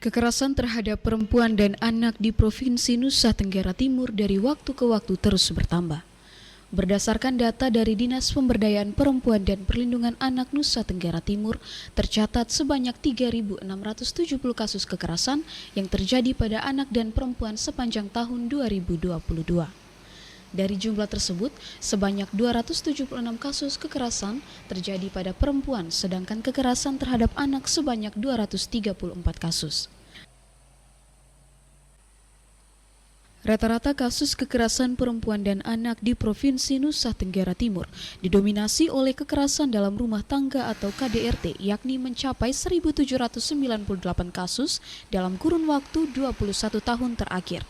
Kekerasan terhadap perempuan dan anak di Provinsi Nusa Tenggara Timur dari waktu ke waktu terus bertambah. Berdasarkan data dari Dinas Pemberdayaan Perempuan dan Perlindungan Anak Nusa Tenggara Timur, tercatat sebanyak 3.670 kasus kekerasan yang terjadi pada anak dan perempuan sepanjang tahun 2022. Dari jumlah tersebut, sebanyak 276 kasus kekerasan terjadi pada perempuan, sedangkan kekerasan terhadap anak sebanyak 234 kasus. Rata-rata kasus kekerasan perempuan dan anak di Provinsi Nusa Tenggara Timur didominasi oleh kekerasan dalam rumah tangga atau KDRT, yakni mencapai 1.798 kasus dalam kurun waktu 21 tahun terakhir.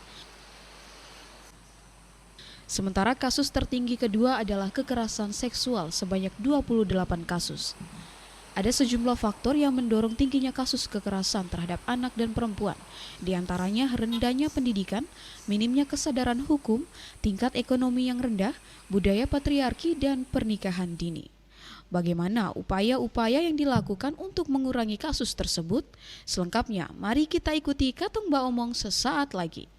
Sementara kasus tertinggi kedua adalah kekerasan seksual sebanyak 28 kasus. Ada sejumlah faktor yang mendorong tingginya kasus kekerasan terhadap anak dan perempuan, di antaranya rendahnya pendidikan, minimnya kesadaran hukum, tingkat ekonomi yang rendah, budaya patriarki, dan pernikahan dini. Bagaimana upaya-upaya yang dilakukan untuk mengurangi kasus tersebut? Selengkapnya, mari kita ikuti Katong Mbak Omong sesaat lagi.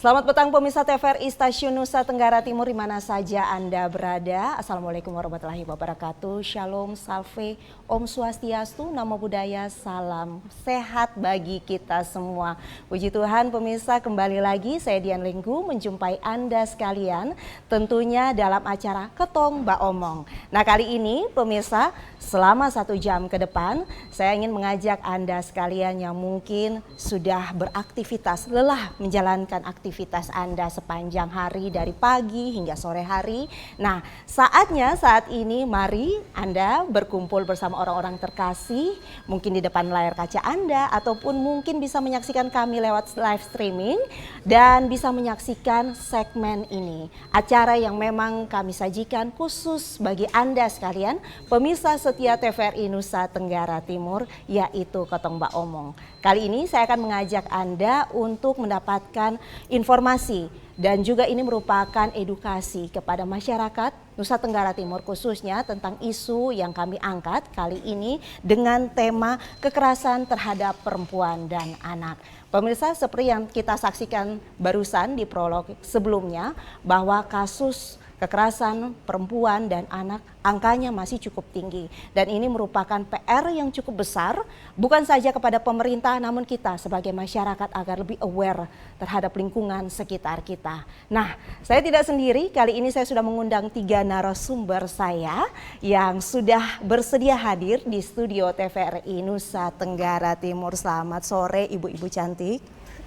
Selamat petang pemirsa TVRI Stasiun Nusa Tenggara Timur di mana saja Anda berada. Assalamualaikum warahmatullahi wabarakatuh. Shalom, salve, Om Swastiastu, Namo Buddhaya, salam sehat bagi kita semua. Puji Tuhan pemirsa, kembali lagi saya Dian Lenggu menjumpai Anda sekalian tentunya dalam acara Ketong Mbak Omong. Nah kali ini pemirsa, selama 1 jam ke depan saya ingin mengajak Anda sekalian yang mungkin sudah beraktivitas, lelah menjalankan aktivitas Anda sepanjang hari dari pagi hingga sore hari. Nah, saatnya saat ini mari Anda berkumpul bersama orang-orang terkasih, mungkin di depan layar kaca Anda ataupun mungkin bisa menyaksikan kami lewat live streaming dan bisa menyaksikan segmen ini. Acara yang memang kami sajikan khusus bagi Anda sekalian, pemirsa setia TVRI Nusa Tenggara Timur, yaitu Ketong Mbak Omong. Kali ini saya akan mengajak Anda untuk mendapatkan informasi dan juga ini merupakan edukasi kepada masyarakat Nusa Tenggara Timur khususnya tentang isu yang kami angkat kali ini dengan tema kekerasan terhadap perempuan dan anak. Pemirsa, seperti yang kita saksikan barusan di prolog sebelumnya bahwa kasus kekerasan perempuan dan anak angkanya masih cukup tinggi dan ini merupakan PR yang cukup besar bukan saja kepada pemerintah namun kita sebagai masyarakat agar lebih aware terhadap lingkungan sekitar kita. Nah, saya tidak sendiri, kali ini saya sudah mengundang 3 narasumber saya yang sudah bersedia hadir di studio TVRI Nusa Tenggara Timur. Selamat sore ibu-ibu cantik.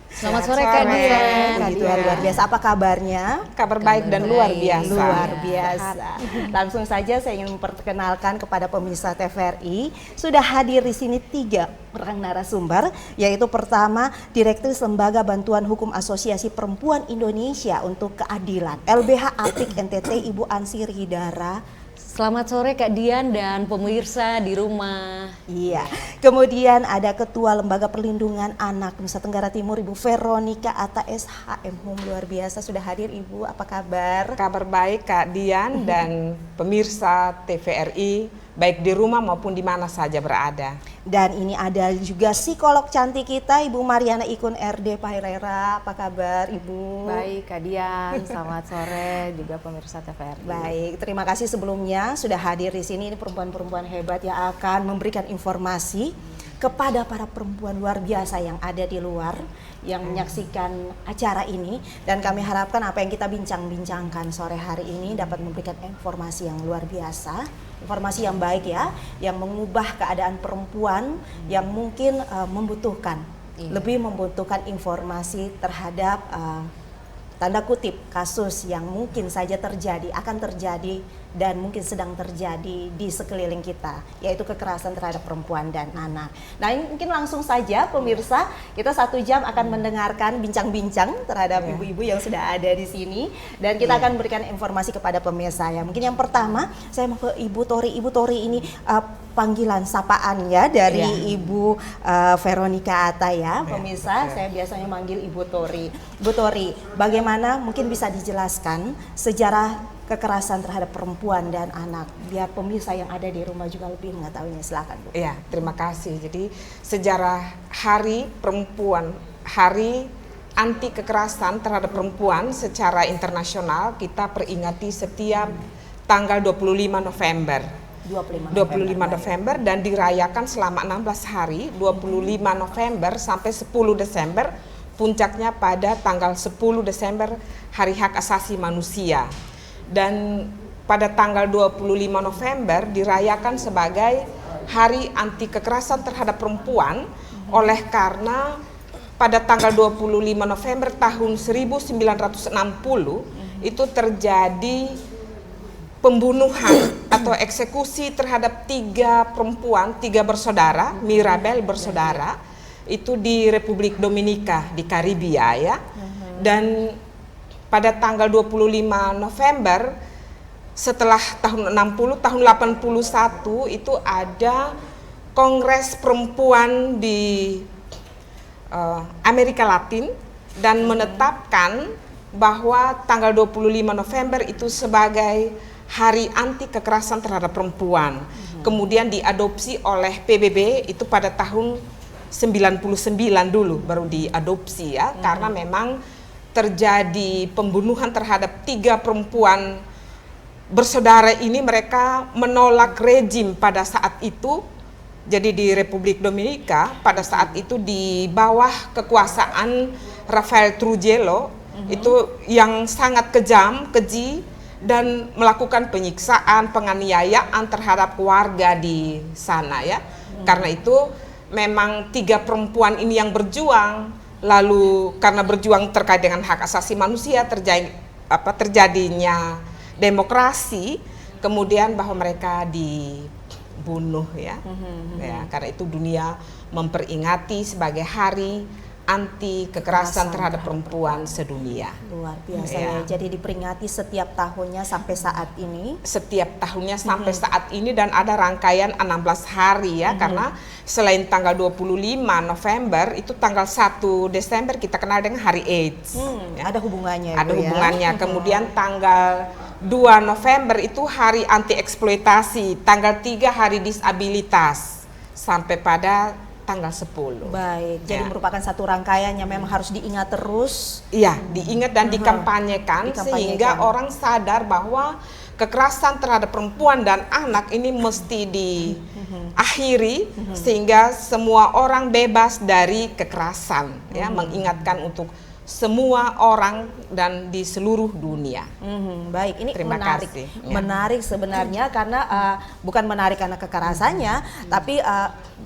Selamat sore Kak Dian. Puji Tuhan, luar biasa. Apa kabarnya? Kabar baik dan luar biasa. Luar biasa. Langsung saja saya ingin memperkenalkan kepada pemirsa TVRI. Sudah hadir di sini 3 orang narasumber, yaitu pertama Direktur Lembaga Bantuan Hukum Asosiasi Perempuan Indonesia untuk Keadilan LBH Apik NTT, Ibu Ansir Hidara. Selamat sore Kak Dian dan pemirsa di rumah. Iya. Kemudian ada Ketua Lembaga Perlindungan Anak Nusa Tenggara Timur, Ibu Veronica Atta SHM. Luar biasa sudah hadir Ibu. Apa kabar? Kabar baik Kak Dian dan pemirsa TVRI baik di rumah maupun di mana saja berada. Dan ini ada juga psikolog cantik kita Ibu Mariana Ikun RD Paherera. Apa kabar Ibu? Baik Kak Dian, selamat sore juga pemirsa TVRI. Baik, terima kasih sebelumnya sudah hadir di sini. Ini perempuan-perempuan hebat yang akan memberikan informasi kepada para perempuan luar biasa yang ada di luar yang menyaksikan acara ini, dan kami harapkan apa yang kita bincang-bincangkan sore hari ini dapat memberikan informasi yang luar biasa, informasi yang baik ya, yang mengubah keadaan perempuan yang mungkin membutuhkan, lebih membutuhkan informasi terhadap tanda kutip kasus yang mungkin saja terjadi, akan terjadi dan mungkin sedang terjadi di sekeliling kita, yaitu kekerasan terhadap perempuan dan anak. Nah ini mungkin langsung saja pemirsa, kita 1 jam akan mendengarkan bincang-bincang terhadap ibu-ibu yang sudah ada di sini dan kita akan berikan informasi kepada pemirsa ya. Mungkin yang pertama saya mau ke Ibu Tori. Ibu Tori ini panggilan sapaan ya dari Ibu Veronica Atta ya. Pemirsa, saya biasanya manggil Ibu Tori. Ibu Tori, bagaimana mungkin bisa dijelaskan sejarah kekerasan terhadap perempuan dan anak. Biar pemirsa yang ada di rumah juga lebih mengetahuinya. Silakan Bu. Ya, terima kasih. Jadi sejarah Hari Perempuan, Hari Anti Kekerasan terhadap Perempuan secara internasional kita peringati setiap tanggal 25 November. 25 November dan dirayakan selama 16 hari, 25 November sampai 10 Desember, puncaknya pada tanggal 10 Desember Hari Hak Asasi Manusia. Dan pada tanggal 25 November dirayakan sebagai Hari Anti Kekerasan terhadap Perempuan oleh karena pada tanggal 25 November tahun 1960 itu terjadi pembunuhan atau eksekusi terhadap 3 perempuan, 3 bersaudara, Mirabel bersaudara, itu di Republik Dominika di Karibia ya. Dan pada tanggal 25 November setelah tahun 60, tahun 81 itu ada Kongres Perempuan di Amerika Latin dan menetapkan bahwa tanggal 25 November itu sebagai Hari Anti Kekerasan terhadap Perempuan. Kemudian diadopsi oleh PBB itu pada tahun 99 dulu baru diadopsi ya, karena memang terjadi pembunuhan terhadap 3 perempuan bersaudara ini. Mereka menolak rejim pada saat itu. Jadi di Republik Dominika pada saat itu di bawah kekuasaan Rafael Trujillo itu yang sangat kejam, keji, dan melakukan penyiksaan, penganiayaan terhadap warga di sana ya. Karena itu memang 3 perempuan ini yang berjuang, lalu karena berjuang terkait dengan hak asasi manusia, terjadinya demokrasi, kemudian bahwa mereka dibunuh ya. Ya, karena itu dunia memperingati sebagai Hari Anti Kekerasan terhadap Perempuan sedunia. Luar biasa Ya. ya. Jadi diperingati setiap tahunnya sampai saat ini. Setiap tahunnya sampai saat ini, dan ada rangkaian 16 hari ya, karena selain tanggal 25 November itu tanggal 1 Desember kita kenal dengan Hari AIDS. Ya. Ada hubungannya Ada Bu, ya? hubungannya. Kemudian tanggal 2 November itu Hari Anti Eksploitasi, tanggal 3 Hari Disabilitas sampai pada tanggal 10. Baik, jadi Ya. merupakan satu rangkaian yang memang harus diingat terus. Iya, diingat dan dikampanyekan sehingga orang sadar bahwa kekerasan terhadap perempuan dan anak ini mesti diakhiri sehingga semua orang bebas dari kekerasan ya, mengingatkan untuk semua orang dan di seluruh dunia. Baik, ini Terima menarik. kasih. Ya. Menarik sebenarnya karena bukan menarik karena kekerasannya, tapi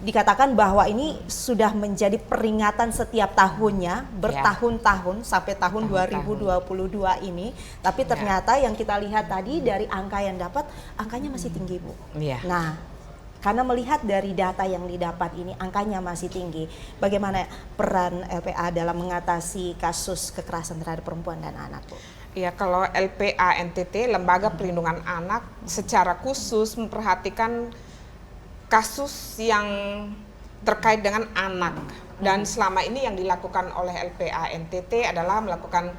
dikatakan bahwa ini sudah menjadi peringatan setiap tahunnya, bertahun-tahun sampai tahun 2022 ini. Tapi ternyata yang kita lihat tadi dari angka yang dapat, angkanya masih tinggi Bu. Iya. Nah, karena melihat dari data yang didapat ini angkanya masih tinggi. Bagaimana peran LPA dalam mengatasi kasus kekerasan terhadap perempuan dan anak, Bu? Ya, kalau LPA NTT, Lembaga Perlindungan Anak, secara khusus memperhatikan kasus yang terkait dengan anak. Dan selama ini yang dilakukan oleh LPA NTT adalah melakukan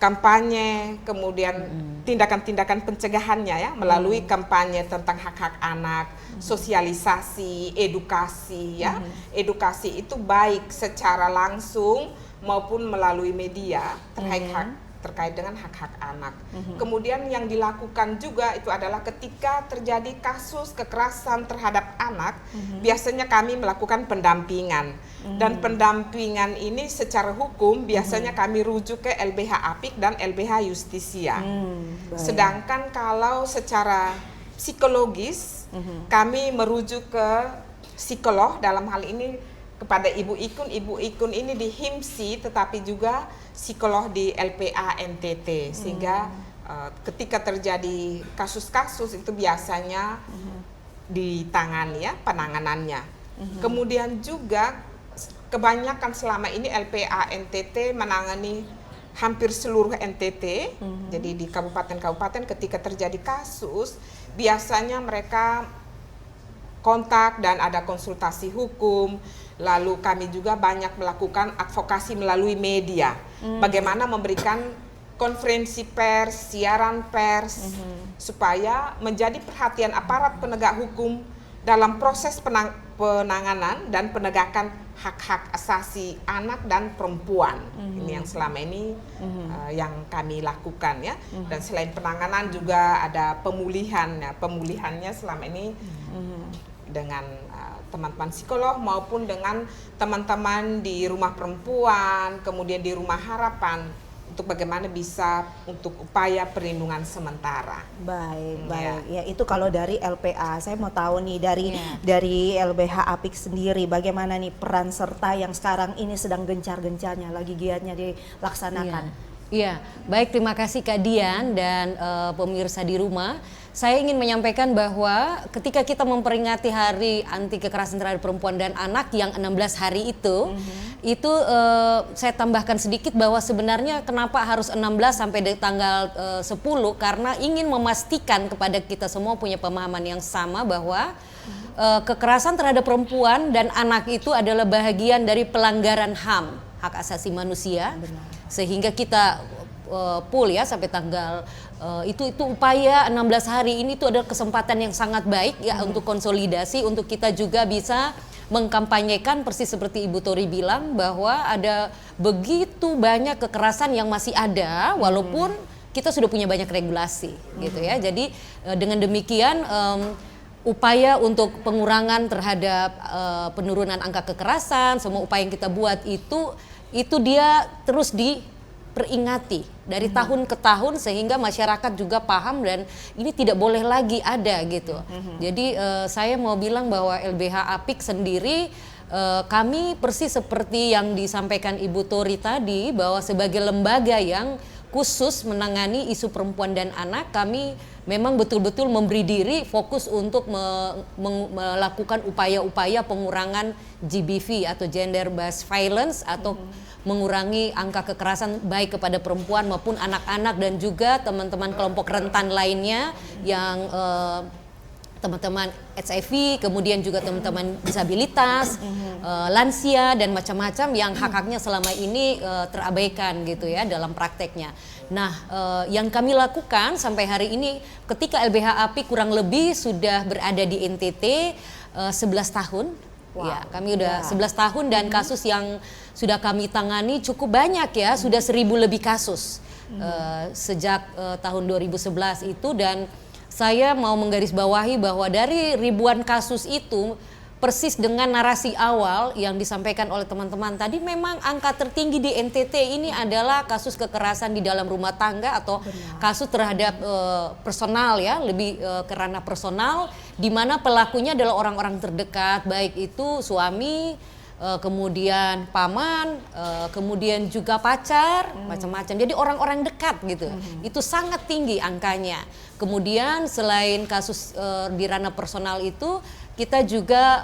kampanye, kemudian tindakan-tindakan pencegahannya ya, melalui kampanye tentang hak-hak anak, sosialisasi, edukasi ya. Edukasi itu baik secara langsung maupun melalui media terkait dengan hak-hak anak. Kemudian yang dilakukan juga itu adalah ketika terjadi kasus kekerasan terhadap anak, biasanya kami melakukan pendampingan. Dan pendampingan ini secara hukum biasanya kami rujuk ke LBH Apik dan LBH Justisia. Sedangkan kalau secara psikologis, kami merujuk ke psikolog, dalam hal ini kepada Ibu Ikun. Ibu Ikun ini di HIMSI tetapi juga psikolog di LPA NTT, sehingga ketika terjadi kasus-kasus itu biasanya ditangani ya, penanganannya. Kemudian juga kebanyakan selama ini LPA NTT menangani hampir seluruh NTT. Jadi di kabupaten-kabupaten ketika terjadi kasus biasanya mereka kontak dan ada konsultasi hukum. Lalu kami juga banyak melakukan advokasi melalui media. Bagaimana memberikan konferensi pers, siaran pers, supaya menjadi perhatian aparat penegak hukum dalam proses penanganan dan penegakan hak-hak asasi anak dan perempuan. Ini yang selama ini yang kami lakukan ya. Dan selain penanganan juga ada pemulihan ya. Pemulihannya selama ini dengan teman-teman psikolog maupun dengan teman-teman di rumah perempuan, kemudian di rumah harapan, untuk bagaimana bisa untuk upaya perlindungan sementara. Baik. Ya itu kalau dari LPA. Saya mau tahu nih dari LBH Apik sendiri, bagaimana nih peran serta yang sekarang ini sedang gencar-gencarnya, lagi giatnya dilaksanakan. Iya, baik, terima kasih Kak Dian dan pemirsa di rumah. Saya ingin menyampaikan bahwa ketika kita memperingati Hari Anti Kekerasan Terhadap Perempuan dan Anak yang 16 hari itu saya tambahkan sedikit bahwa sebenarnya kenapa harus 16 sampai tanggal 10, karena ingin memastikan kepada kita semua punya pemahaman yang sama bahwa kekerasan terhadap perempuan dan anak itu adalah bahagian dari pelanggaran HAM, hak asasi manusia. Benar. Sehingga kita pool ya sampai tanggal itu upaya 16 hari ini itu adalah kesempatan yang sangat baik ya untuk konsolidasi, untuk kita juga bisa mengkampanyekan persis seperti Ibu Tori bilang bahwa ada begitu banyak kekerasan yang masih ada walaupun kita sudah punya banyak regulasi gitu ya. Jadi dengan demikian upaya untuk pengurangan terhadap penurunan angka kekerasan, semua upaya yang kita buat itu dia terus diperingati dari tahun ke tahun sehingga masyarakat juga paham dan ini tidak boleh lagi ada gitu. Jadi saya mau bilang bahwa LBH Apik sendiri kami persis seperti yang disampaikan Ibu Tori tadi, bahwa sebagai lembaga yang khusus menangani isu perempuan dan anak, kami memang betul-betul memberi diri fokus untuk melakukan upaya-upaya pengurangan GBV atau gender based violence atau mengurangi angka kekerasan baik kepada perempuan maupun anak-anak dan juga teman-teman kelompok rentan lainnya yang teman-teman HIV, kemudian juga teman-teman disabilitas, lansia dan macam-macam yang hak-haknya selama ini terabaikan gitu ya dalam prakteknya. Nah, yang kami lakukan sampai hari ini ketika LBH API kurang lebih sudah berada di NTT 11 tahun. Wow. Ya, kami udah 11 tahun dan kasus yang sudah kami tangani cukup banyak ya, sudah 1.000 lebih kasus sejak tahun 2011 itu. Dan saya mau menggarisbawahi bahwa dari ribuan kasus itu persis dengan narasi awal yang disampaikan oleh teman-teman tadi, memang angka tertinggi di NTT ini adalah kasus kekerasan di dalam rumah tangga atau kasus terhadap personal ya, lebih ke ranah personal, di mana pelakunya adalah orang-orang terdekat, baik itu suami, kemudian paman, kemudian juga pacar, macam-macam. Jadi orang-orang dekat gitu. Itu sangat tinggi angkanya. Kemudian selain kasus di ranah personal itu, kita juga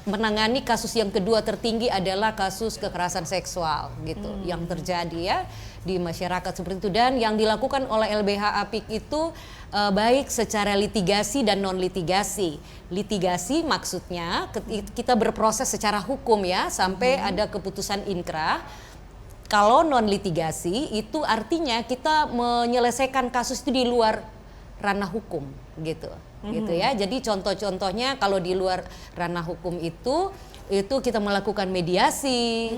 menangani kasus yang kedua tertinggi adalah kasus kekerasan seksual gitu yang terjadi ya di masyarakat seperti itu. Dan yang dilakukan oleh LBH Apik itu baik secara litigasi dan non litigasi. Litigasi maksudnya kita berproses secara hukum ya sampai ada keputusan inkrah. Kalau non litigasi itu artinya kita menyelesaikan kasus itu di luar ranah hukum gitu. Gitu ya. Jadi contoh-contohnya kalau di luar ranah hukum itu kita melakukan mediasi,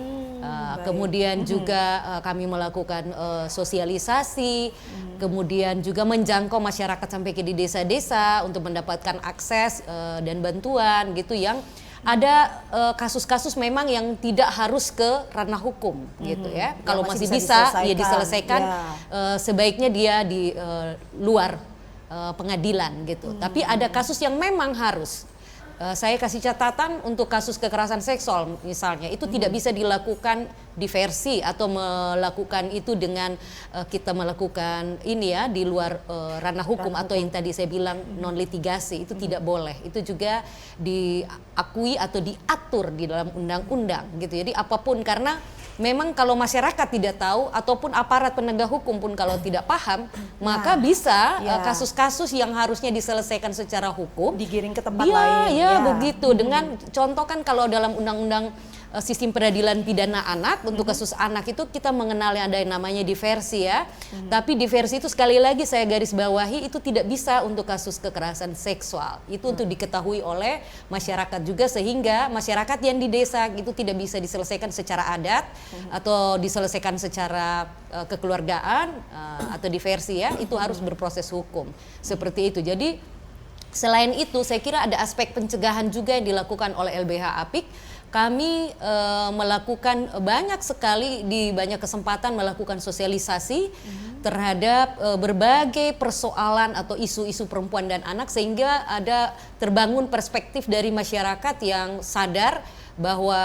kemudian juga kami melakukan sosialisasi, kemudian juga menjangkau masyarakat sampai ke di desa-desa untuk mendapatkan akses dan bantuan gitu, yang ada kasus-kasus memang yang tidak harus ke ranah hukum gitu ya. Kalau masih bisa ya diselesaikan, sebaiknya dia di luar pengadilan gitu. Tapi ada kasus yang memang harus. Saya kasih catatan untuk kasus kekerasan seksual misalnya, itu tidak bisa dilakukan diversi atau melakukan itu dengan kita melakukan ini ya di luar ranah hukum atau yang tadi saya bilang non litigasi, itu tidak boleh. Itu juga diakui atau diatur di dalam undang-undang gitu. Jadi apapun, karena memang kalau masyarakat tidak tahu ataupun aparat penegak hukum pun kalau tidak paham, maka bisa kasus-kasus yang harusnya diselesaikan secara hukum digiring ke tempat lain. Ya begitu. Dengan contoh kan kalau dalam undang-undang sistem peradilan pidana anak. Untuk kasus anak itu kita mengenal yang ada yang namanya diversi ya. Tapi diversi itu sekali lagi saya garis bawahi itu tidak bisa untuk kasus kekerasan seksual. Itu untuk diketahui oleh masyarakat juga, sehingga masyarakat yang di desa itu tidak bisa diselesaikan secara adat atau diselesaikan secara kekeluargaan atau diversi ya. Itu harus berproses hukum. Seperti itu. Jadi selain itu saya kira ada aspek pencegahan juga yang dilakukan oleh LBH Apik. Kami melakukan banyak sekali di banyak kesempatan melakukan sosialisasi terhadap berbagai persoalan atau isu-isu perempuan dan anak, sehingga ada terbangun perspektif dari masyarakat yang sadar bahwa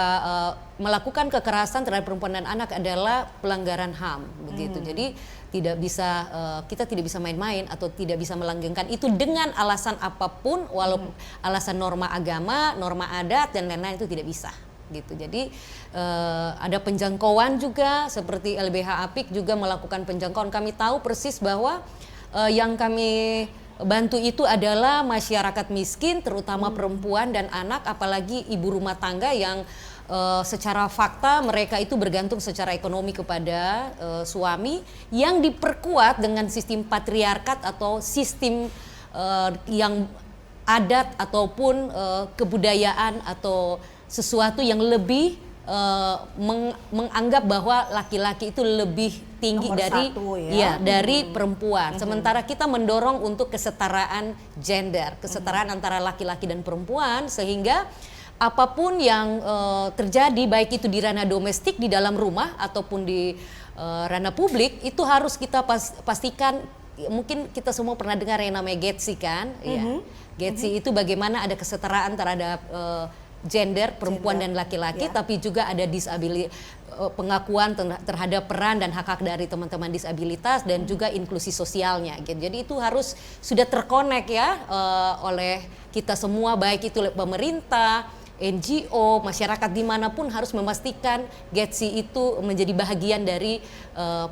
melakukan kekerasan terhadap perempuan dan anak adalah pelanggaran HAM begitu. Jadi tidak bisa kita tidak bisa main-main atau tidak bisa melanggengkan itu dengan alasan apapun, walaupun alasan norma agama, norma adat dan lain-lain, itu tidak bisa gitu. Jadi ada penjangkauan juga, seperti LBH Apik juga melakukan penjangkauan. Kami tahu persis bahwa yang kami bantu itu adalah masyarakat miskin, terutama perempuan dan anak, apalagi ibu rumah tangga yang secara fakta mereka itu bergantung secara ekonomi kepada suami, yang diperkuat dengan sistem patriarkat atau sistem yang adat ataupun kebudayaan atau sesuatu yang lebih menganggap bahwa laki-laki itu lebih tinggi Nomor dari satu, ya. dari perempuan. Sementara kita mendorong untuk kesetaraan gender, kesetaraan antara laki-laki dan perempuan, sehingga apapun yang terjadi, baik itu di ranah domestik di dalam rumah ataupun di ranah publik, itu harus kita pastikan. Mungkin kita semua pernah dengar yang namanya GETSI kan, ya. GETSI itu bagaimana ada kesetaraan terhadap gender perempuan dan laki-laki, tapi juga ada pengakuan terhadap peran dan hak-hak dari teman-teman disabilitas dan juga inklusi sosialnya gitu. Jadi itu harus sudah terkonek ya oleh kita semua, baik itu oleh pemerintah, NGO, masyarakat dimanapun harus memastikan GETSI itu menjadi bahagian dari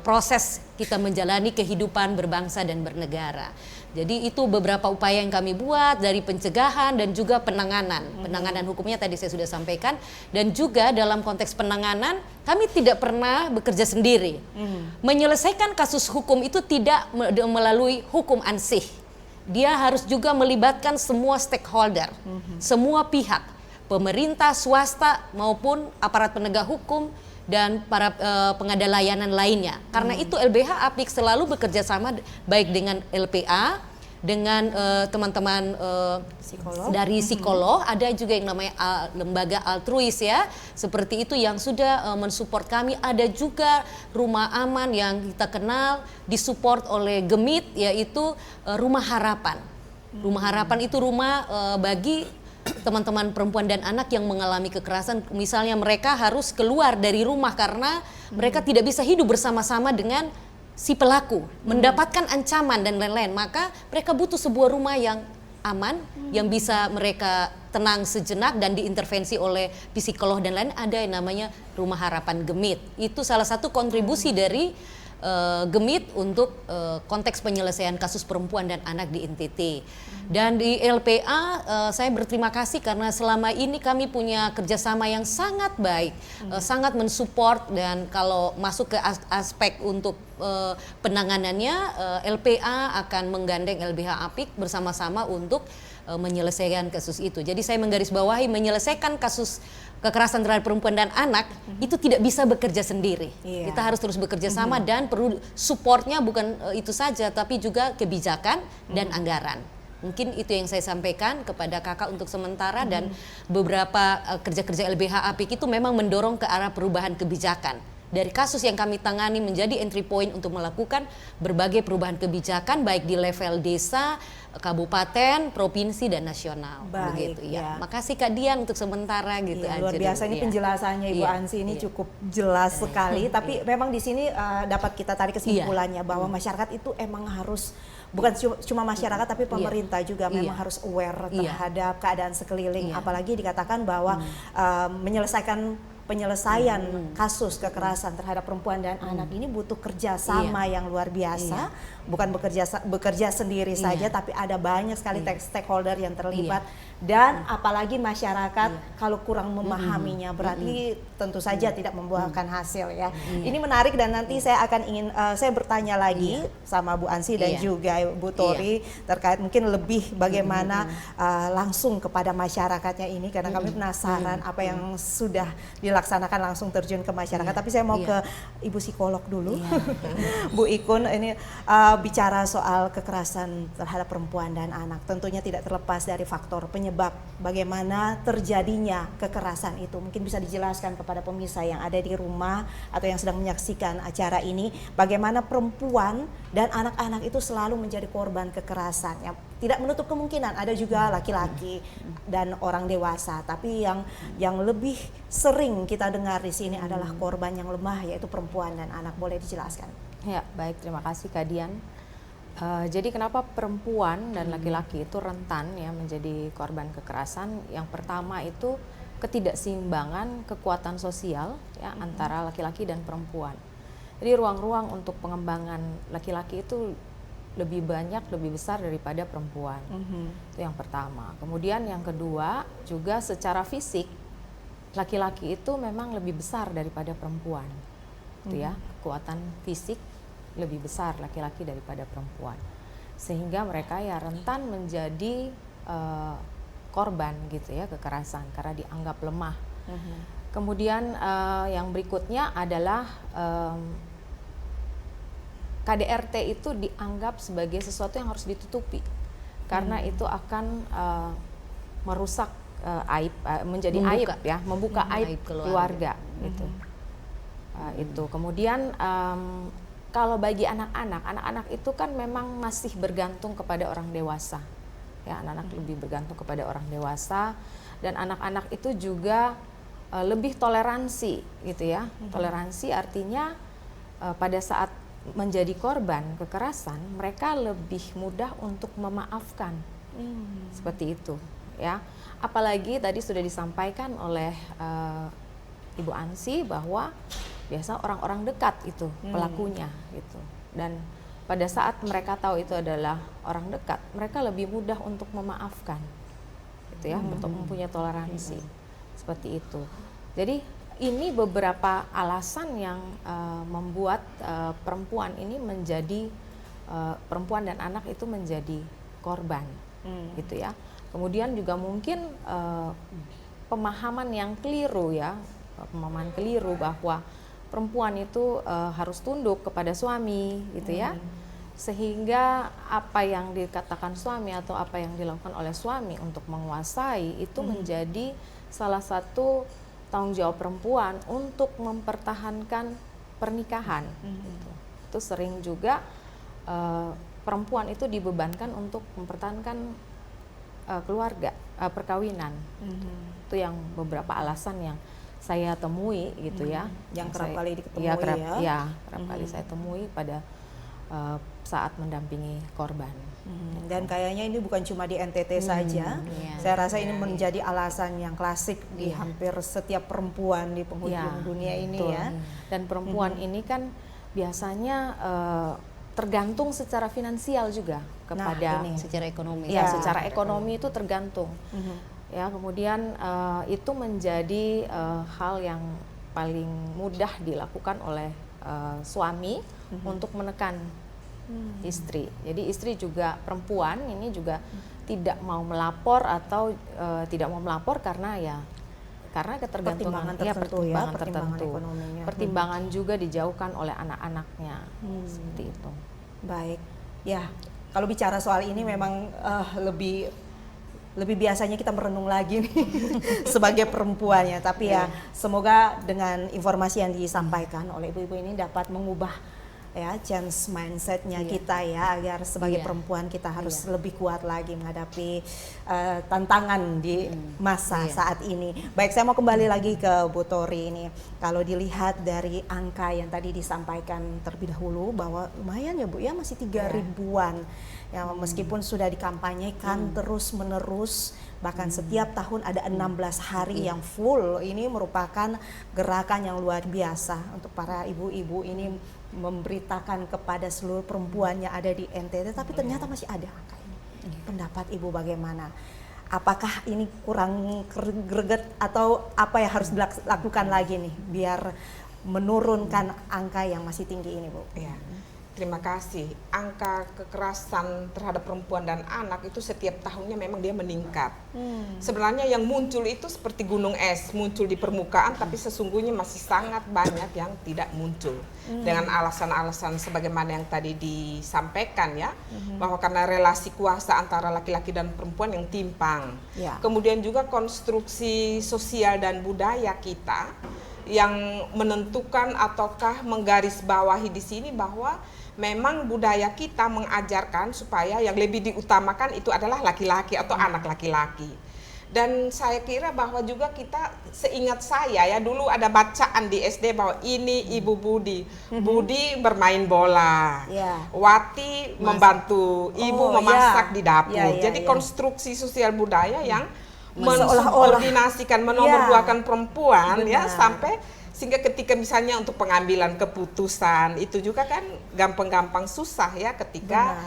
proses kita menjalani kehidupan berbangsa dan bernegara. Jadi itu beberapa upaya yang kami buat, dari pencegahan dan juga penanganan. Penanganan hukumnya tadi saya sudah sampaikan, dan juga dalam konteks penanganan kami tidak pernah bekerja sendiri. Menyelesaikan kasus hukum itu tidak melalui hukum ansih. Dia harus juga melibatkan semua stakeholder, semua pihak, pemerintah, swasta maupun aparat penegak hukum dan para pengada layanan lainnya. Karena itu LBH Apik selalu bekerja sama baik dengan LPA, dengan teman-teman dari psikolog, ada juga yang namanya lembaga altruis ya, seperti itu yang sudah mensupport kami. Ada juga rumah aman yang kita kenal disupport oleh Gemit, yaitu Rumah Harapan. Rumah Harapan itu rumah bagi teman-teman perempuan dan anak yang mengalami kekerasan. Misalnya mereka harus keluar dari rumah karena mereka tidak bisa hidup bersama-sama dengan si pelaku, mendapatkan ancaman dan lain-lain, maka mereka butuh sebuah rumah yang aman, yang bisa mereka tenang sejenak dan diintervensi oleh psikolog dan lain. Ada yang namanya Rumah Harapan Gemit. Itu salah satu kontribusi dari Gemit untuk konteks penyelesaian kasus perempuan dan anak di NTT. Dan di LPA saya berterima kasih karena selama ini kami punya kerjasama yang sangat baik, sangat mensupport, dan kalau masuk ke aspek untuk penanganannya, LPA akan menggandeng LBH Apik bersama-sama untuk menyelesaikan kasus itu. Jadi saya menggarisbawahi menyelesaikan kasus kekerasan terhadap perempuan dan anak itu tidak bisa bekerja sendiri. Kita harus terus bekerja sama dan perlu supportnya, bukan itu saja tapi juga kebijakan dan anggaran. Mungkin itu yang saya sampaikan kepada kakak untuk sementara, dan beberapa kerja-kerja LBH Apik itu memang mendorong ke arah perubahan kebijakan. Dari kasus yang kami tangani menjadi entry point untuk melakukan berbagai perubahan kebijakan baik di level desa, kabupaten, provinsi dan nasional. Baik, begitu ya. ya. Makasih Kak Dian untuk sementara gitu aja. Luar biasa ini penjelasannya Ibu Ansi ini cukup jelas sekali. Tapi memang di sini dapat kita tarik kesimpulannya bahwa masyarakat itu emang harus, bukan cuma masyarakat tapi pemerintah juga memang harus aware terhadap keadaan sekeliling. Apalagi dikatakan bahwa menyelesaikan penyelesaian kasus kekerasan terhadap perempuan dan anak ini butuh kerjasama yang luar biasa, bukan bekerja sendiri saja, tapi ada banyak sekali stakeholder yang terlibat dan apalagi masyarakat kalau kurang memahaminya berarti tentu saja tidak membuahkan hasil ya. Ini menarik dan nanti saya akan saya bertanya lagi sama Bu Ansi dan juga Bu Tori terkait mungkin lebih bagaimana langsung kepada masyarakatnya ini karena kami penasaran apa yang sudah dilaksanakan langsung terjun ke masyarakat. Tapi saya mau ke Ibu psikolog dulu, Bu Ikun. Ini bicara soal kekerasan terhadap perempuan dan anak, tentunya tidak terlepas dari faktor penyebab bagaimana terjadinya kekerasan itu. Mungkin bisa dijelaskan kepada pemirsa yang ada di rumah atau yang sedang menyaksikan acara ini, bagaimana perempuan dan anak-anak itu selalu menjadi korban kekerasan. Tidak menutup kemungkinan ada juga laki-laki dan orang dewasa, tapi yang lebih sering kita dengar di sini adalah korban yang lemah, yaitu perempuan dan anak. Boleh dijelaskan? Ya, baik, terima kasih Kak Dian. Jadi kenapa perempuan dan laki-laki itu rentan ya menjadi korban kekerasan? Yang pertama itu ketidakseimbangan kekuatan sosial ya antara laki-laki dan perempuan. Jadi ruang-ruang untuk pengembangan laki-laki itu lebih banyak, lebih besar daripada perempuan. Itu yang pertama. Kemudian yang kedua, juga secara fisik laki-laki itu memang lebih besar daripada perempuan. Itu ya, kekuatan fisik lebih besar laki-laki daripada perempuan. Sehingga mereka ya rentan menjadi korban gitu ya, kekerasan karena dianggap lemah. Kemudian yang berikutnya adalah KDRT itu dianggap sebagai sesuatu yang harus ditutupi karena itu akan merusak aib, menjadi aib ya, membuka aib keluarga gitu. Itu kemudian kalau bagi anak-anak itu kan memang masih bergantung kepada orang dewasa ya, anak-anak lebih bergantung kepada orang dewasa dan anak-anak itu juga lebih toleransi gitu ya. Toleransi artinya pada saat menjadi korban kekerasan, mereka lebih mudah untuk memaafkan, seperti itu, ya. Apalagi tadi sudah disampaikan oleh Ibu Ansi bahwa biasa orang-orang dekat itu pelakunya, gitu. Dan pada saat mereka tahu itu adalah orang dekat, mereka lebih mudah untuk memaafkan, gitu ya, untuk mempunyai toleransi, seperti itu. Jadi ini beberapa alasan yang membuat perempuan ini menjadi perempuan dan anak itu menjadi korban, gitu ya. Kemudian juga mungkin pemahaman yang keliru ya, pemahaman keliru bahwa perempuan itu harus tunduk kepada suami, gitu ya. Sehingga apa yang dikatakan suami atau apa yang dilakukan oleh suami untuk menguasai itu menjadi salah satu tanggung jawab perempuan untuk mempertahankan pernikahan. Itu sering juga perempuan itu dibebankan untuk mempertahankan keluarga, perkawinan. Itu yang beberapa alasan yang saya temui gitu ya. Yang kerap kali ditemui kerap kali saya temui pada saat mendampingi korban. Dan kayaknya ini bukan cuma di NTT saja. Saya rasa ini menjadi alasan yang klasik di hampir setiap perempuan di penghujung dunia ini ya. Dan perempuan ini kan biasanya tergantung secara finansial juga kepada secara ekonomi. Ya, secara ekonomi itu tergantung. Ya, kemudian itu menjadi hal yang paling mudah dilakukan oleh suami untuk menekan istri. Jadi istri juga perempuan ini juga tidak mau melapor atau tidak mau melapor karena ketergantungan pertimbangan tertentu. Pertimbangan juga dijauhkan oleh anak-anaknya. Seperti itu. Baik. Ya, kalau bicara soal ini memang lebih biasanya kita merenung lagi nih sebagai perempuan ya. Tapi ya semoga dengan informasi yang disampaikan oleh ibu-ibu ini dapat mengubah ya change mindsetnya kita ya, agar sebagai perempuan kita harus lebih kuat lagi menghadapi tantangan di masa saat ini. Baik, saya mau kembali lagi ke Bu Tori ini. Kalau dilihat dari angka yang tadi disampaikan terlebih dahulu bahwa lumayan ya Bu ya, masih 3 ribuan ya, meskipun sudah dikampanyekan terus menerus Bahkan setiap tahun ada 16 hari yang full. Ini merupakan gerakan yang luar biasa untuk para ibu-ibu ini memberitakan kepada seluruh perempuan yang ada di NTT, tapi ternyata masih ada angka ini. Pendapat Ibu bagaimana? Apakah ini kurang greget atau apa yang harus dilakukan lagi nih biar menurunkan angka yang masih tinggi ini, Bu? Ya, terima kasih. Angka kekerasan terhadap perempuan dan anak itu setiap tahunnya memang dia meningkat. Sebenarnya yang muncul itu seperti gunung es, muncul di permukaan, tapi sesungguhnya masih sangat banyak yang tidak muncul. Dengan alasan-alasan sebagaimana yang tadi disampaikan ya, bahwa karena relasi kuasa antara laki-laki dan perempuan yang timpang. Ya. Kemudian juga konstruksi sosial dan budaya kita yang menentukan ataukah menggarisbawahi di sini bahwa memang budaya kita mengajarkan supaya yang lebih diutamakan itu adalah laki-laki atau anak laki-laki. Dan saya kira bahwa juga kita, seingat saya ya, dulu ada bacaan di SD bahwa ini Ibu Budi. Budi bermain bola, Wati membantu ibu memasak di dapur. Jadi konstruksi sosial budaya yang mengordinasikan, menomorduakan perempuan ya, sampai sehingga ketika misalnya untuk pengambilan keputusan itu juga kan gampang-gampang susah ya ketika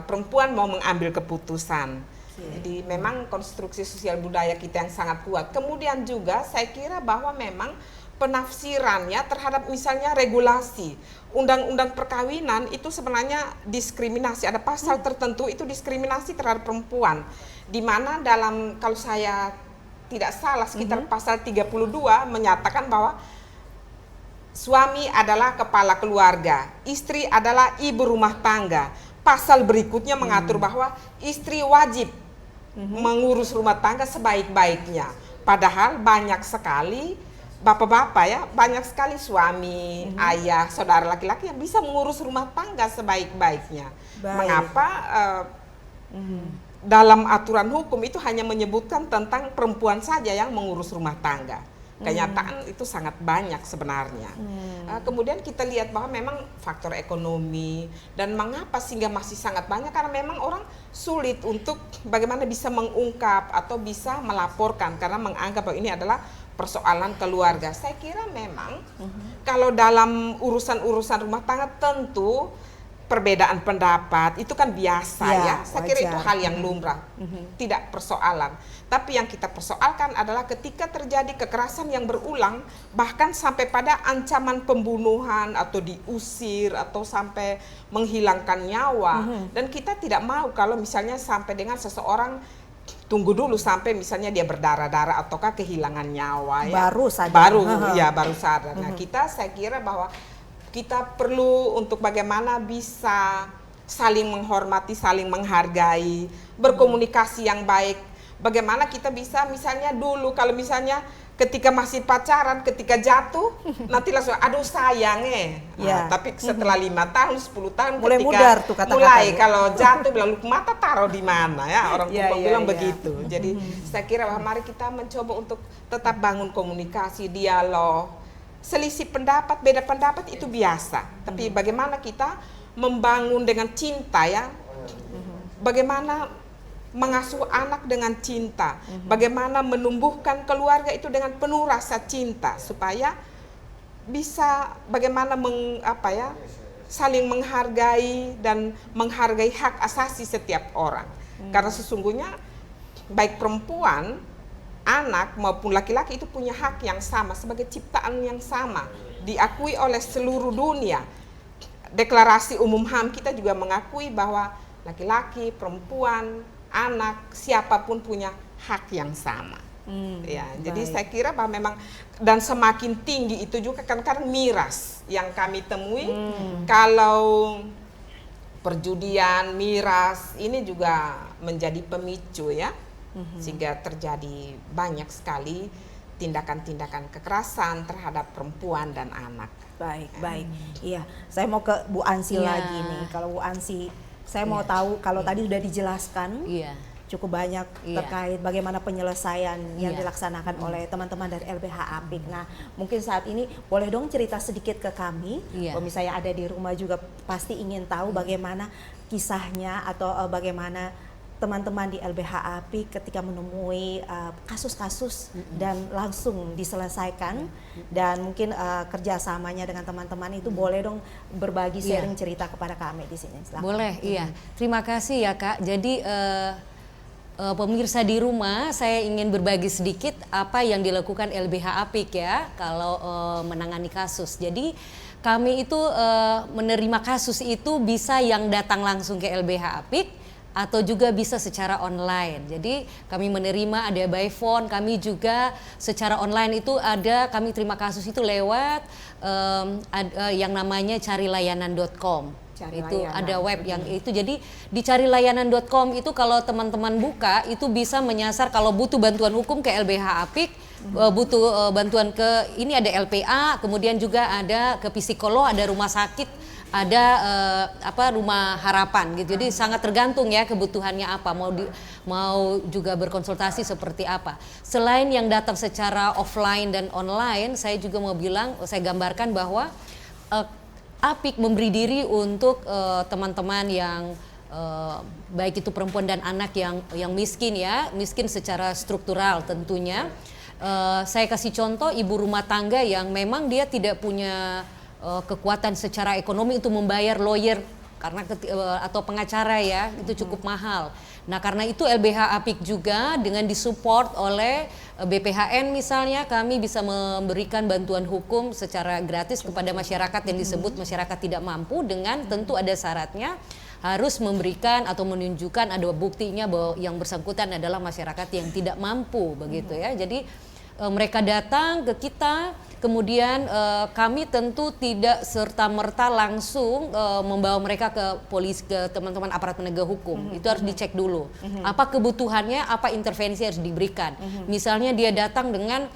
perempuan mau mengambil keputusan. Jadi memang konstruksi sosial budaya kita yang sangat kuat. Kemudian juga saya kira bahwa memang penafsirannya terhadap misalnya regulasi undang-undang perkawinan itu sebenarnya diskriminasi, ada pasal tertentu itu diskriminasi terhadap perempuan, di mana dalam, kalau saya tidak salah, sekitar pasal 32 menyatakan bahwa suami adalah kepala keluarga, istri adalah ibu rumah tangga. Pasal berikutnya mengatur bahwa istri wajib mengurus rumah tangga sebaik-baiknya. Padahal banyak sekali bapak-bapak ya, banyak sekali suami, ayah, saudara laki-laki yang bisa mengurus rumah tangga sebaik-baiknya. Mengapa dalam aturan hukum itu hanya menyebutkan tentang perempuan saja yang mengurus rumah tangga? Kenyataan itu sangat banyak sebenarnya. Kemudian kita lihat bahwa memang faktor ekonomi, dan mengapa sehingga masih sangat banyak, karena memang orang sulit untuk bagaimana bisa mengungkap atau bisa melaporkan karena menganggap bahwa ini adalah persoalan keluarga. Saya kira memang kalau dalam urusan-urusan rumah tangga tentu perbedaan pendapat itu kan biasa ya. Saya kira itu hal yang lumrah, tidak persoalan. Tapi yang kita persoalkan adalah ketika terjadi kekerasan yang berulang, bahkan sampai pada ancaman pembunuhan atau diusir atau sampai menghilangkan nyawa. Dan kita tidak mau kalau misalnya sampai dengan seseorang tunggu dulu sampai misalnya dia berdarah-darah ataukah kehilangan nyawa ya. Baru sadar. Baru sadar. Nah, saya kira bahwa kita perlu untuk bagaimana bisa saling menghormati, saling menghargai, berkomunikasi yang baik. Bagaimana kita bisa misalnya dulu kalau misalnya ketika masih pacaran, ketika jatuh nanti langsung aduh sayang tapi setelah 5 tahun, 10 tahun mulai ketika mudar tuh kata-kata mulai kalau jatuh lalu mata taruh di mana ya, orang tua bilang begitu. Jadi saya kira bahwa mari kita mencoba untuk tetap bangun komunikasi, dialog. Selisih pendapat, beda pendapat itu biasa, tapi bagaimana kita membangun dengan cinta ya, bagaimana mengasuh anak dengan cinta, bagaimana menumbuhkan keluarga itu dengan penuh rasa cinta, supaya bisa bagaimana saling menghargai dan menghargai hak asasi setiap orang. Karena sesungguhnya baik perempuan, anak maupun laki-laki itu punya hak yang sama sebagai ciptaan yang sama, diakui oleh seluruh dunia. Deklarasi Umum HAM kita juga mengakui bahwa laki-laki, perempuan, anak, siapapun punya hak yang sama. Jadi saya kira bahwa memang, dan semakin tinggi itu juga kan karena miras yang kami temui. Kalau perjudian, miras ini juga menjadi pemicu ya, sehingga terjadi banyak sekali tindakan-tindakan kekerasan terhadap perempuan dan anak. Baik. Iya, saya mau ke Bu Ansi lagi nih. Kalau Bu Ansi, saya mau tahu, kalau tadi sudah dijelaskan cukup banyak terkait bagaimana penyelesaian yang dilaksanakan oleh teman-teman dari LBH Apik. Nah, mungkin saat ini boleh dong cerita sedikit ke kami. Pemirsa yang ada di rumah juga pasti ingin tahu bagaimana kisahnya atau bagaimana teman-teman di LBH APIK ketika menemui kasus-kasus dan langsung diselesaikan, dan mungkin kerjasamanya dengan teman-teman itu boleh dong berbagi sharing cerita kepada kami di sini. Silahkan. Boleh, iya. Terima kasih ya Kak. Jadi pemirsa di rumah, saya ingin berbagi sedikit apa yang dilakukan LBH APIK ya kalau menangani kasus. Jadi kami itu menerima kasus itu bisa yang datang langsung ke LBH APIK atau juga bisa secara online. Jadi kami menerima ada by phone, kami juga secara online itu ada, kami terima kasus itu lewat yang namanya carilayanan.com. Itu ada web yang itu. Jadi di carilayanan.com itu kalau teman-teman buka itu bisa menyasar kalau butuh bantuan hukum ke LBH APIK, butuh bantuan ke ini ada LPA, kemudian juga ada ke psikolog, ada rumah sakit, ada rumah harapan gitu. Jadi sangat tergantung ya kebutuhannya apa, mau juga berkonsultasi seperti apa. Selain yang datang secara offline dan online, saya juga mau bilang, saya gambarkan bahwa APIK memberi diri untuk teman-teman yang baik itu perempuan dan anak yang miskin ya, miskin secara struktural tentunya. Saya kasih contoh ibu rumah tangga yang memang dia tidak punya kekuatan secara ekonomi untuk membayar lawyer karena atau pengacara ya, itu cukup mahal. Nah karena itu LBH APIK juga dengan disupport oleh BPHN misalnya, kami bisa memberikan bantuan hukum secara gratis kepada masyarakat yang disebut masyarakat tidak mampu, dengan tentu ada syaratnya harus memberikan atau menunjukkan ada buktinya bahwa yang bersangkutan adalah masyarakat yang tidak mampu begitu ya. Jadi mereka datang ke kita, kemudian kami tentu tidak serta-merta langsung membawa mereka ke polisi, ke teman-teman aparat penegak hukum. Itu harus dicek dulu. Apa kebutuhannya, apa intervensi harus diberikan. Misalnya dia datang dengan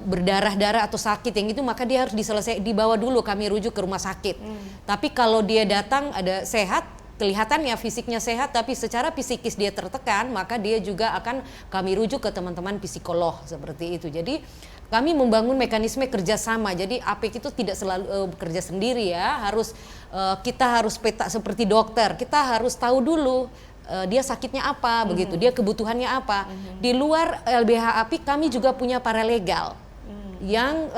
berdarah-darah atau sakit yang itu, maka dia harus dibawa dulu, kami rujuk ke rumah sakit. Tapi kalau dia datang ada sehat, kelihatannya fisiknya sehat tapi secara psikis dia tertekan, maka dia juga akan kami rujuk ke teman-teman psikolog seperti itu. Jadi kami membangun mekanisme kerjasama. Jadi APIK itu tidak selalu bekerja sendiri ya, kita harus peta seperti dokter. Kita harus tahu dulu dia sakitnya apa begitu, dia kebutuhannya apa. Di luar LBH APIK kami juga punya paralegal. Yang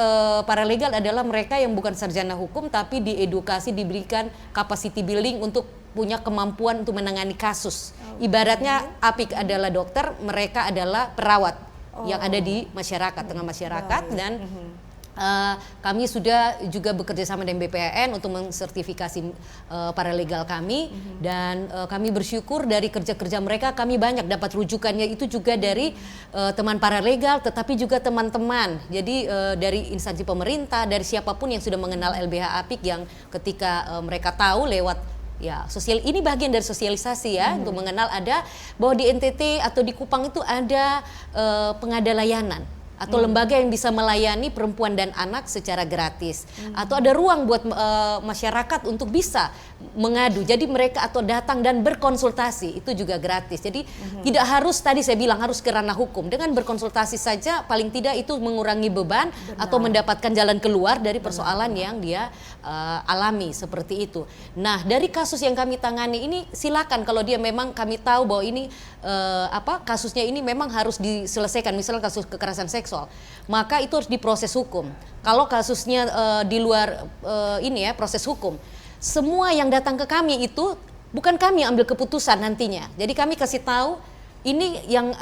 paralegal adalah mereka yang bukan sarjana hukum tapi diedukasi, diberikan capacity building untuk punya kemampuan untuk menangani kasus. Ibaratnya APIK adalah dokter, mereka adalah perawat yang ada di masyarakat, tengah masyarakat. Dan kami sudah juga bekerja sama dengan BPHN untuk mensertifikasi paralegal kami. Dan kami bersyukur dari kerja-kerja mereka kami banyak dapat rujukannya itu juga dari teman paralegal, tetapi juga teman-teman. Jadi dari instansi pemerintah, dari siapapun yang sudah mengenal LBH APIK, yang ketika mereka tahu lewat ya ini bagian dari sosialisasi ya, untuk mengenal ada bahwa di NTT atau di Kupang itu ada pengada layanan atau lembaga yang bisa melayani perempuan dan anak secara gratis, atau ada ruang buat masyarakat untuk bisa mengadu. Jadi mereka atau datang dan berkonsultasi itu juga gratis. Jadi tidak harus tadi saya bilang harus ke ranah hukum. Dengan berkonsultasi saja paling tidak itu mengurangi beban atau mendapatkan jalan keluar dari persoalan yang dia alami seperti itu. Nah dari kasus yang kami tangani ini, silakan kalau dia memang kami tahu bahwa ini kasusnya ini memang harus diselesaikan, misalnya kasus kekerasan seksual, maka itu harus diproses hukum. Kalau kasusnya di luar proses hukum, semua yang datang ke kami itu bukan kami yang ambil keputusan nantinya. Jadi kami kasih tahu ini yang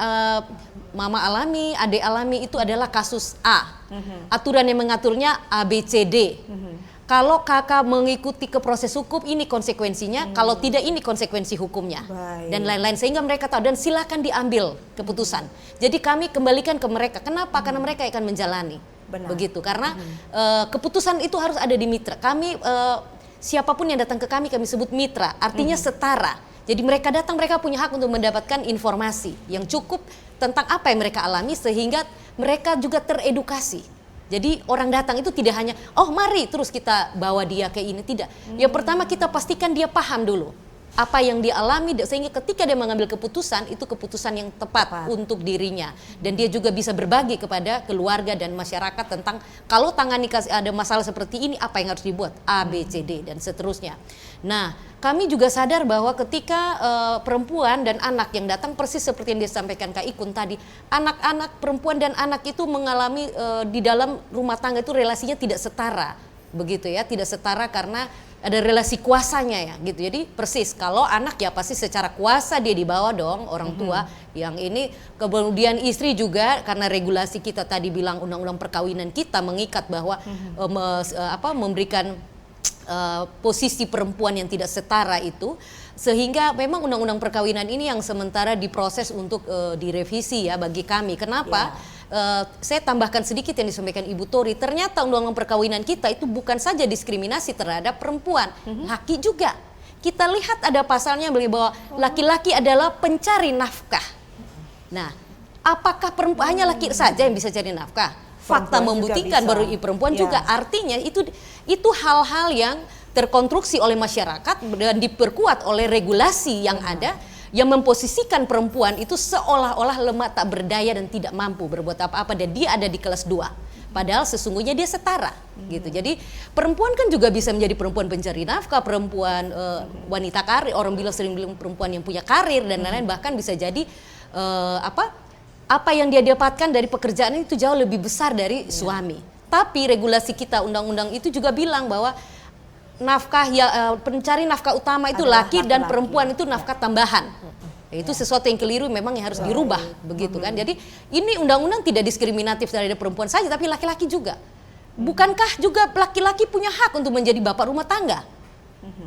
mama alami, adik alami itu adalah kasus A. Aturan yang mengaturnya A, B, C, D. Kalau kakak mengikuti ke proses hukum, ini konsekuensinya. Kalau tidak, ini konsekuensi hukumnya. Baik. Dan lain-lain, sehingga mereka tahu dan silakan diambil keputusan. Jadi kami kembalikan ke mereka. Kenapa? Karena mereka akan menjalani. Benar. Begitu. Karena keputusan itu harus ada di mitra. Kami siapapun yang datang ke kami sebut mitra. Artinya setara. Jadi mereka datang, mereka punya hak untuk mendapatkan informasi yang cukup tentang apa yang mereka alami, sehingga mereka juga teredukasi. Jadi orang datang itu tidak hanya, oh mari terus kita bawa dia ke ini, tidak. Yang pertama kita pastikan dia paham dulu. apa yang dia alami, sehingga ketika dia mengambil keputusan itu keputusan yang tepat untuk dirinya, dan dia juga bisa berbagi kepada keluarga dan masyarakat tentang kalau tangani ada masalah seperti ini apa yang harus dibuat A, B, C, D dan seterusnya. Nah, kami juga sadar bahwa ketika perempuan dan anak yang datang persis seperti yang disampaikan Kak Ikun tadi, anak-anak perempuan dan anak itu mengalami di dalam rumah tangga itu relasinya tidak setara, begitu ya, tidak setara karena ada relasi kuasanya ya gitu. Jadi persis kalau anak ya pasti secara kuasa dia dibawa dong orang tua. Yang ini kemudian istri juga karena regulasi kita tadi bilang undang-undang perkawinan kita mengikat bahwa memberikan posisi perempuan yang tidak setara itu, sehingga memang undang-undang perkawinan ini yang sementara diproses untuk direvisi ya bagi kami. Kenapa? Saya tambahkan sedikit yang disampaikan Ibu Tori, ternyata undang-undang perkawinan kita itu bukan saja diskriminasi terhadap perempuan, laki juga. Kita lihat ada pasalnya bahwa laki-laki adalah pencari nafkah. Nah, apakah perempuan hanya laki saja yang bisa cari nafkah? Fakta membuktikan baru perempuan juga. Artinya itu hal-hal yang terkonstruksi oleh masyarakat dan diperkuat oleh regulasi yang ada, yang memposisikan perempuan itu seolah-olah lemah, tak berdaya dan tidak mampu berbuat apa-apa, dan dia ada di kelas 2. Padahal sesungguhnya dia setara gitu. Jadi perempuan kan juga bisa menjadi perempuan pencari nafkah, perempuan wanita karir, orang sering bilang perempuan yang punya karir dan lain-lain, bahkan bisa jadi apa yang dia dapatkan dari pekerjaan itu jauh lebih besar dari suami. Tapi regulasi kita, undang-undang itu juga bilang bahwa nafkah pencari nafkah utama itu laki dan perempuan itu nafkah tambahan. Itu sesuatu yang keliru, memang yang harus dirubah begitu kan. Jadi ini undang-undang tidak diskriminatif terhadap perempuan saja, tapi laki-laki juga. Bukankah juga laki-laki punya hak untuk menjadi bapak rumah tangga?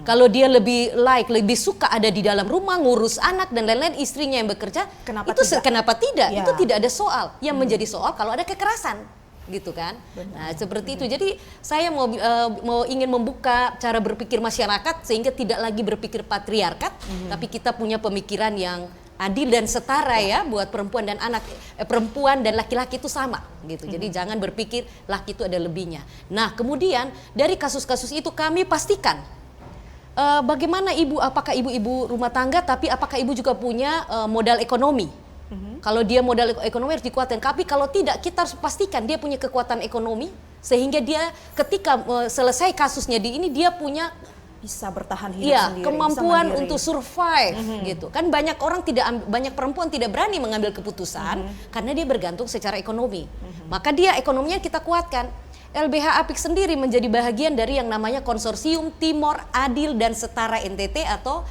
Kalau dia lebih suka ada di dalam rumah ngurus anak dan lain-lain, istrinya yang bekerja, kenapa tidak? Itu tidak ada soal. Yang menjadi soal kalau ada kekerasan. Gitu kan. Nah, seperti itu. Jadi saya mau ingin membuka cara berpikir masyarakat sehingga tidak lagi berpikir patriarkat, tapi kita punya pemikiran yang adil dan setara ya buat perempuan dan perempuan dan laki-laki itu sama gitu. Jadi jangan berpikir laki itu ada lebihnya. Nah, kemudian dari kasus-kasus itu kami pastikan bagaimana apakah ibu-ibu rumah tangga, tapi apakah ibu juga punya modal ekonomi. Kalau dia modal ekonomi harus dikuatkan, tapi kalau tidak kita harus pastikan dia punya kekuatan ekonomi sehingga dia ketika selesai kasusnya dia punya bisa bertahan hidup sendiri, kemampuan untuk survive gitu. Kan banyak perempuan tidak berani mengambil keputusan karena dia bergantung secara ekonomi. Maka dia ekonominya kita kuatkan. LBH Apik sendiri menjadi bahagian dari yang namanya Konsorsium Timor Adil dan Setara NTT atau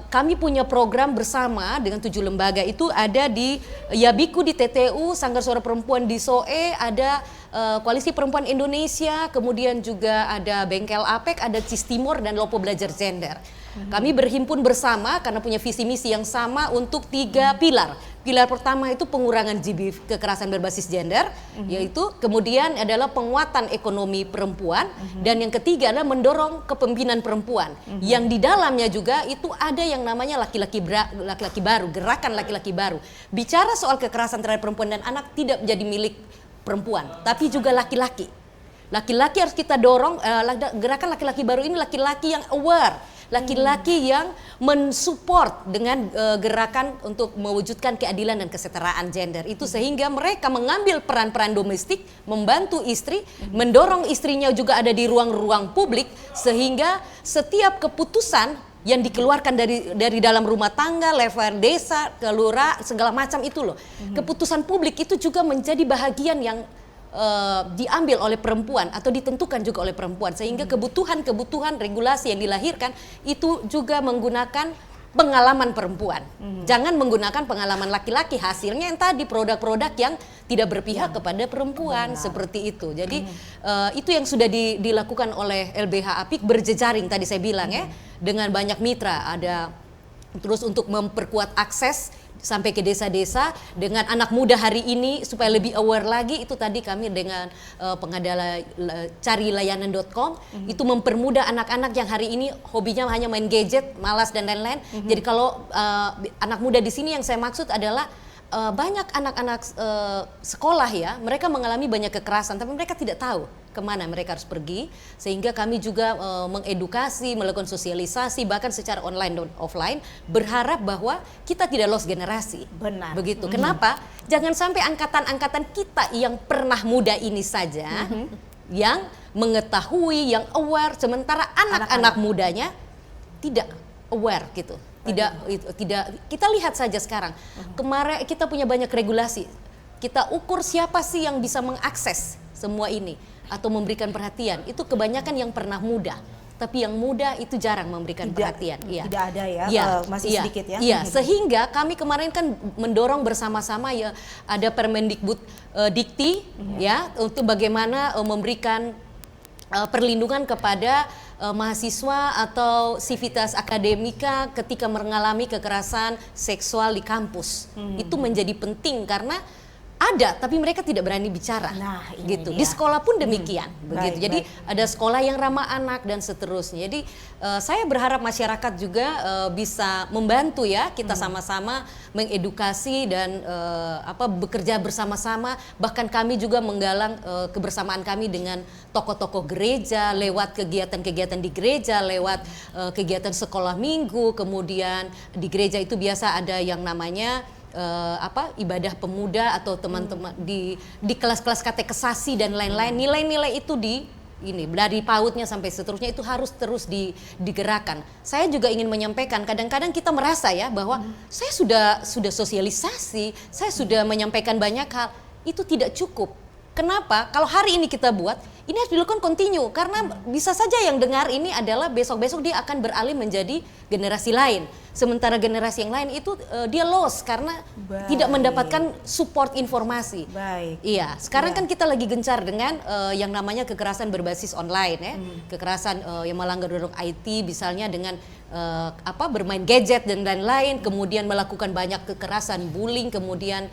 kami punya program bersama dengan 7 lembaga itu, ada di Yabiku di TTU, Sanggar Suara Perempuan di SOE, ada Koalisi Perempuan Indonesia, kemudian juga ada Bengkel APEK, ada CIS Timor dan Lopo Belajar Gender. Kami berhimpun bersama karena punya visi misi yang sama untuk 3 pilar. Pilar pertama itu pengurangan GBV kekerasan berbasis gender, yaitu kemudian adalah penguatan ekonomi perempuan, dan yang ketiga adalah mendorong kepemimpinan perempuan. Yang di dalamnya juga itu ada yang namanya laki-laki baru, gerakan laki-laki baru. Bicara soal kekerasan terhadap perempuan dan anak tidak menjadi milik perempuan, tapi juga laki-laki. Laki-laki harus kita dorong, gerakan laki-laki baru ini laki-laki yang aware. Laki-laki yang mensupport dengan gerakan untuk mewujudkan keadilan dan kesetaraan gender itu, sehingga mereka mengambil peran-peran domestik, membantu istri, mendorong istrinya juga ada di ruang-ruang publik, sehingga setiap keputusan yang dikeluarkan dari dalam rumah tangga, level desa, kelurahan, segala macam itu loh. Keputusan publik itu juga menjadi bahagian yang diambil oleh perempuan atau ditentukan juga oleh perempuan, sehingga kebutuhan regulasi yang dilahirkan itu juga menggunakan pengalaman perempuan. Jangan menggunakan pengalaman laki-laki, hasilnya yang tadi produk-produk yang tidak berpihak kepada perempuan. Seperti itu. Jadi itu yang sudah dilakukan oleh LBH Apik berjejaring tadi saya bilang ya, dengan banyak mitra. Ada terus untuk memperkuat akses sampai ke desa-desa dengan anak muda hari ini supaya lebih aware lagi. Itu tadi kami dengan pengadala carilayanan.com itu mempermudah anak-anak yang hari ini hobinya hanya main gadget, malas dan lain-lain. Jadi kalau anak muda di sini yang saya maksud adalah banyak anak-anak sekolah ya, mereka mengalami banyak kekerasan tapi mereka tidak tahu kemana mereka harus pergi, sehingga kami juga mengedukasi, melakukan sosialisasi bahkan secara online dan offline, berharap bahwa kita tidak lost generasi. Benar. Begitu. Kenapa? Jangan sampai angkatan-angkatan kita yang pernah muda ini saja yang mengetahui, yang aware, sementara anak-anak mudanya tidak aware gitu. Tidak, kita lihat saja sekarang. Kemarin kita punya banyak regulasi. Kita ukur siapa sih yang bisa mengakses semua ini atau memberikan perhatian. Itu kebanyakan yang pernah muda. Tapi yang muda itu jarang memberikan perhatian. Tidak ada masih sedikit ya. Iya, sehingga kami kemarin kan mendorong bersama-sama ya, ada Permendikbud Dikti ya, untuk bagaimana memberikan perlindungan kepada mahasiswa atau sivitas akademika ketika mengalami kekerasan seksual di kampus. Itu menjadi penting karena ada, tapi mereka tidak berani bicara. Nah, gitu. dia. Di sekolah pun demikian, begitu. Baik, Jadi ada sekolah yang ramah anak dan seterusnya. Jadi saya berharap masyarakat juga bisa membantu ya, kita sama-sama mengedukasi dan bekerja bersama-sama. Bahkan kami juga menggalang kebersamaan kami dengan tokoh-tokoh gereja lewat kegiatan-kegiatan di gereja, lewat kegiatan sekolah minggu. Kemudian di gereja itu biasa ada yang namanya ibadah pemuda atau teman-teman di kelas-kelas katekesasi dan lain-lain. Nilai-nilai itu dari PAUD-nya sampai seterusnya itu harus terus digerakkan. Saya juga ingin menyampaikan, kadang-kadang kita merasa ya bahwa saya sudah sosialisasi, saya sudah menyampaikan banyak hal, itu tidak cukup. Kenapa? Kalau hari ini kita buat, ini harus dilakukan kontinu, karena bisa saja yang dengar ini adalah besok-besok dia akan beralih menjadi generasi lain. Sementara generasi yang lain itu dia lost karena tidak mendapatkan support informasi. Baik. Iya, sekarang kan kita lagi gencar dengan yang namanya kekerasan berbasis online ya. Kekerasan yang melanggar undang IT misalnya dengan bermain gadget dan lain-lain, kemudian melakukan banyak kekerasan, bullying, kemudian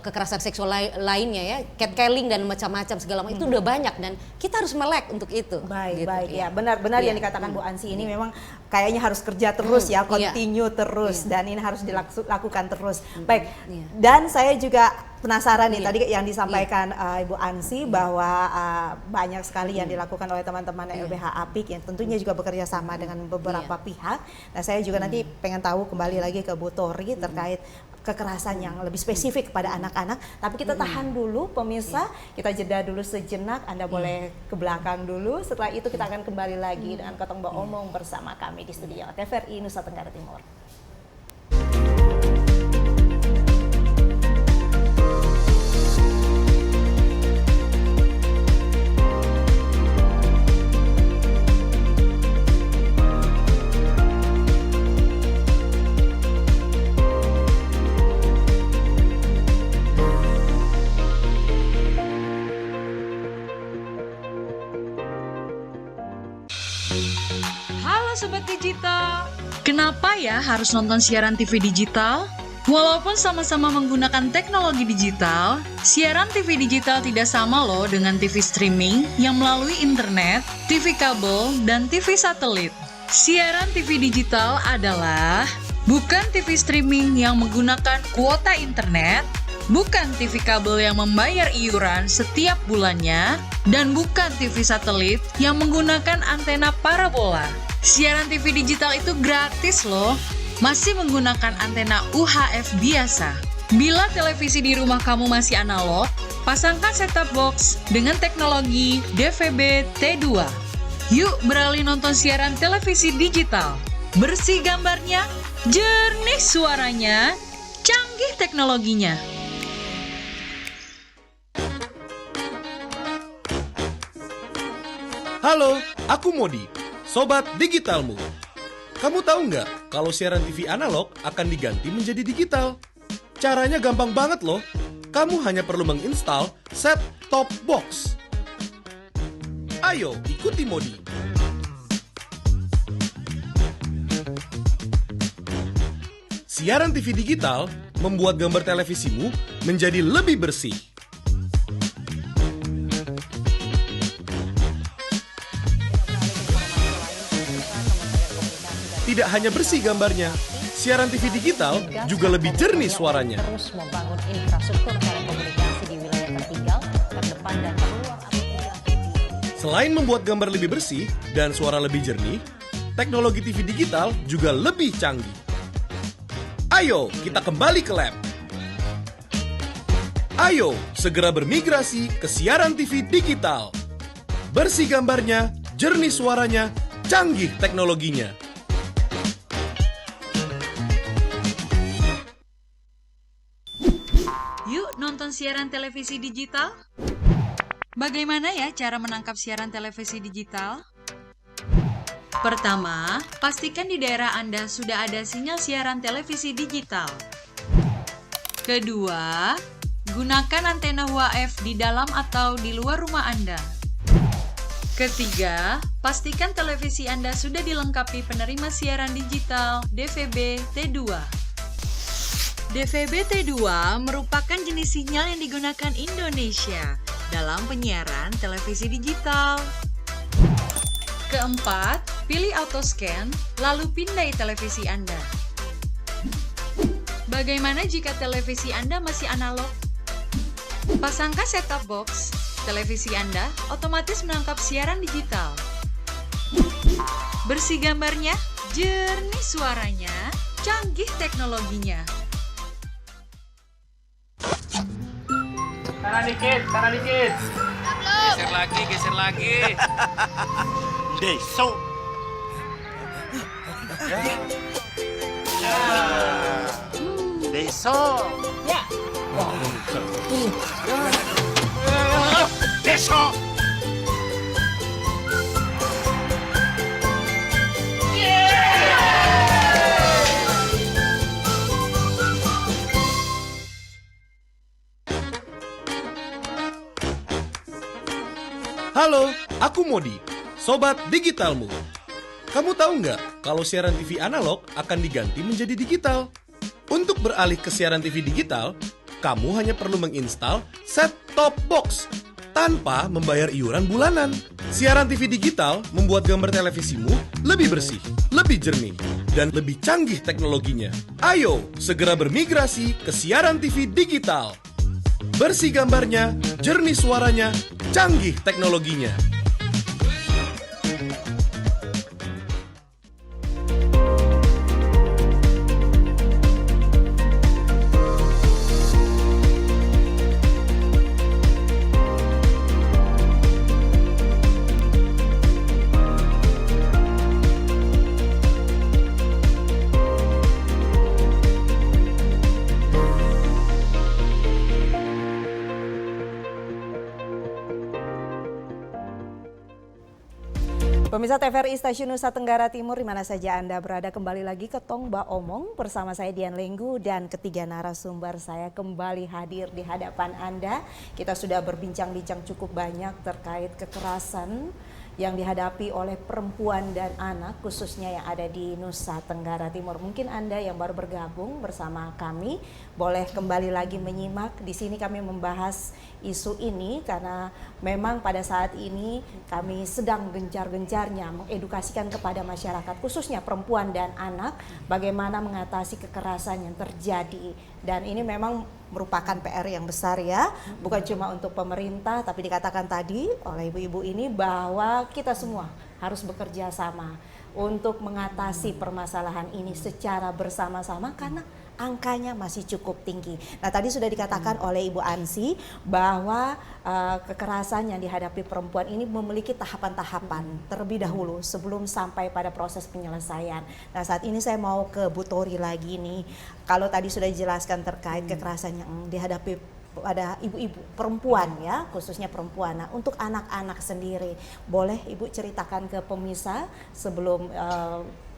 kekerasan seksual lainnya ya, catcalling dan macam-macam segala macam itu udah banyak dan kita harus melek untuk itu. Baik, baik ya. Benar-benar yang dikatakan Bu Ansi ini memang kayaknya harus kerja terus ya, continue terus dan ini harus dilakukan terus. Baik. Dan saya juga penasaran nih tadi yang disampaikan Ibu Ansi bahwa banyak sekali yang dilakukan oleh teman-teman LBH Apik yang tentunya juga bekerja sama dengan beberapa pihak. Nah, saya juga nanti pengen tahu kembali lagi ke Bu Tori terkait kekerasan yang lebih spesifik kepada anak-anak. Tapi kita tahan dulu pemirsa, kita jeda dulu sejenak. Anda boleh ke belakang dulu. Setelah itu kita akan kembali lagi dengan Kotong Mbak Omong bersama kami di studio TVRI Nusa Tenggara Timur. Sobat Digital, kenapa ya harus nonton siaran TV digital? Walaupun sama-sama menggunakan teknologi digital, siaran TV digital tidak sama loh dengan TV streaming yang melalui internet, TV kabel, dan TV satelit. Siaran TV digital adalah bukan TV streaming yang menggunakan kuota internet, bukan TV kabel yang membayar iuran setiap bulannya, dan bukan TV satelit yang menggunakan antena parabola. Siaran TV digital itu gratis loh, masih menggunakan antena UHF biasa. Bila televisi di rumah kamu masih analog, pasangkan set-top box dengan teknologi DVB T2. Yuk beralih nonton siaran televisi digital. Bersih gambarnya, jernih suaranya, canggih teknologinya. Halo, aku Modi, Sobat Digitalmu. Kamu tahu nggak kalau siaran TV analog akan diganti menjadi digital? Caranya gampang banget loh. Kamu hanya perlu menginstal set-top box. Ayo, ikuti Modi. Siaran TV digital membuat gambar televisimu menjadi lebih bersih. Tidak hanya bersih gambarnya, siaran TV digital juga lebih jernih suaranya. Terus membangun infrastruktur telekomunikasi di wilayah tertinggal, terdepan dan terluar. Selain membuat gambar lebih bersih dan suara lebih jernih, teknologi TV digital juga lebih canggih. Ayo, kita kembali ke lab. Ayo, segera bermigrasi ke siaran TV digital. Bersih gambarnya, jernih suaranya, canggih teknologinya. Yuk nonton siaran televisi digital. Bagaimana ya cara menangkap siaran televisi digital? Pertama, pastikan di daerah Anda sudah ada sinyal siaran televisi digital. Kedua, gunakan antena UHF di dalam atau di luar rumah Anda. Ketiga, pastikan televisi Anda sudah dilengkapi penerima siaran digital DVB T2. DVB T2 merupakan jenis sinyal yang digunakan Indonesia dalam penyiaran televisi digital. Keempat, pilih auto scan, lalu pindai televisi Anda. Bagaimana jika televisi Anda masih analog? Pasangkan set-top box, televisi Anda otomatis menangkap siaran digital. Bersih gambarnya, jernih suaranya, canggih teknologinya. Kanan dikit, kanan dikit. Geser lagi. Besok. Besok. Ya. Besok. Halo, aku Modi, Sobat Digitalmu. Kamu tahu nggak kalau siaran TV analog akan diganti menjadi digital? Untuk beralih ke siaran TV digital, kamu hanya perlu menginstal set-top box tanpa membayar iuran bulanan. Siaran TV digital membuat gambar televisimu lebih bersih, lebih jernih, dan lebih canggih teknologinya. Ayo, segera bermigrasi ke siaran TV digital. Bersih gambarnya, jernih suaranya, canggih teknologinya. Pemirsa TVRI Stasiun Nusa Tenggara Timur di mana saja Anda berada, kembali lagi ke Tong Ba Omong bersama saya Dian Lenggu dan ketiga narasumber saya kembali hadir di hadapan Anda. Kita sudah berbincang-bincang cukup banyak terkait kekerasan yang dihadapi oleh perempuan dan anak khususnya yang ada di Nusa Tenggara Timur. Mungkin Anda yang baru bergabung bersama kami boleh kembali lagi menyimak. Di sini kami membahas isu ini karena memang pada saat ini kami sedang gencar-gencarnya mengedukasikan kepada masyarakat khususnya perempuan dan anak bagaimana mengatasi kekerasan yang terjadi. Dan ini memang merupakan PR yang besar ya, bukan cuma untuk pemerintah tapi dikatakan tadi oleh ibu-ibu ini bahwa kita semua harus bekerja sama untuk mengatasi permasalahan ini secara bersama-sama karena angkanya masih cukup tinggi. Nah tadi sudah dikatakan oleh Ibu Ansi bahwa kekerasan yang dihadapi perempuan ini memiliki tahapan-tahapan terlebih dahulu sebelum sampai pada proses penyelesaian. Nah saat ini saya mau ke Bu Tori lagi nih. Kalau tadi sudah dijelaskan terkait kekerasan yang dihadapi pada ibu-ibu perempuan ya, khususnya perempuan. Nah untuk anak-anak sendiri, boleh Ibu ceritakan ke pemirsa sebelum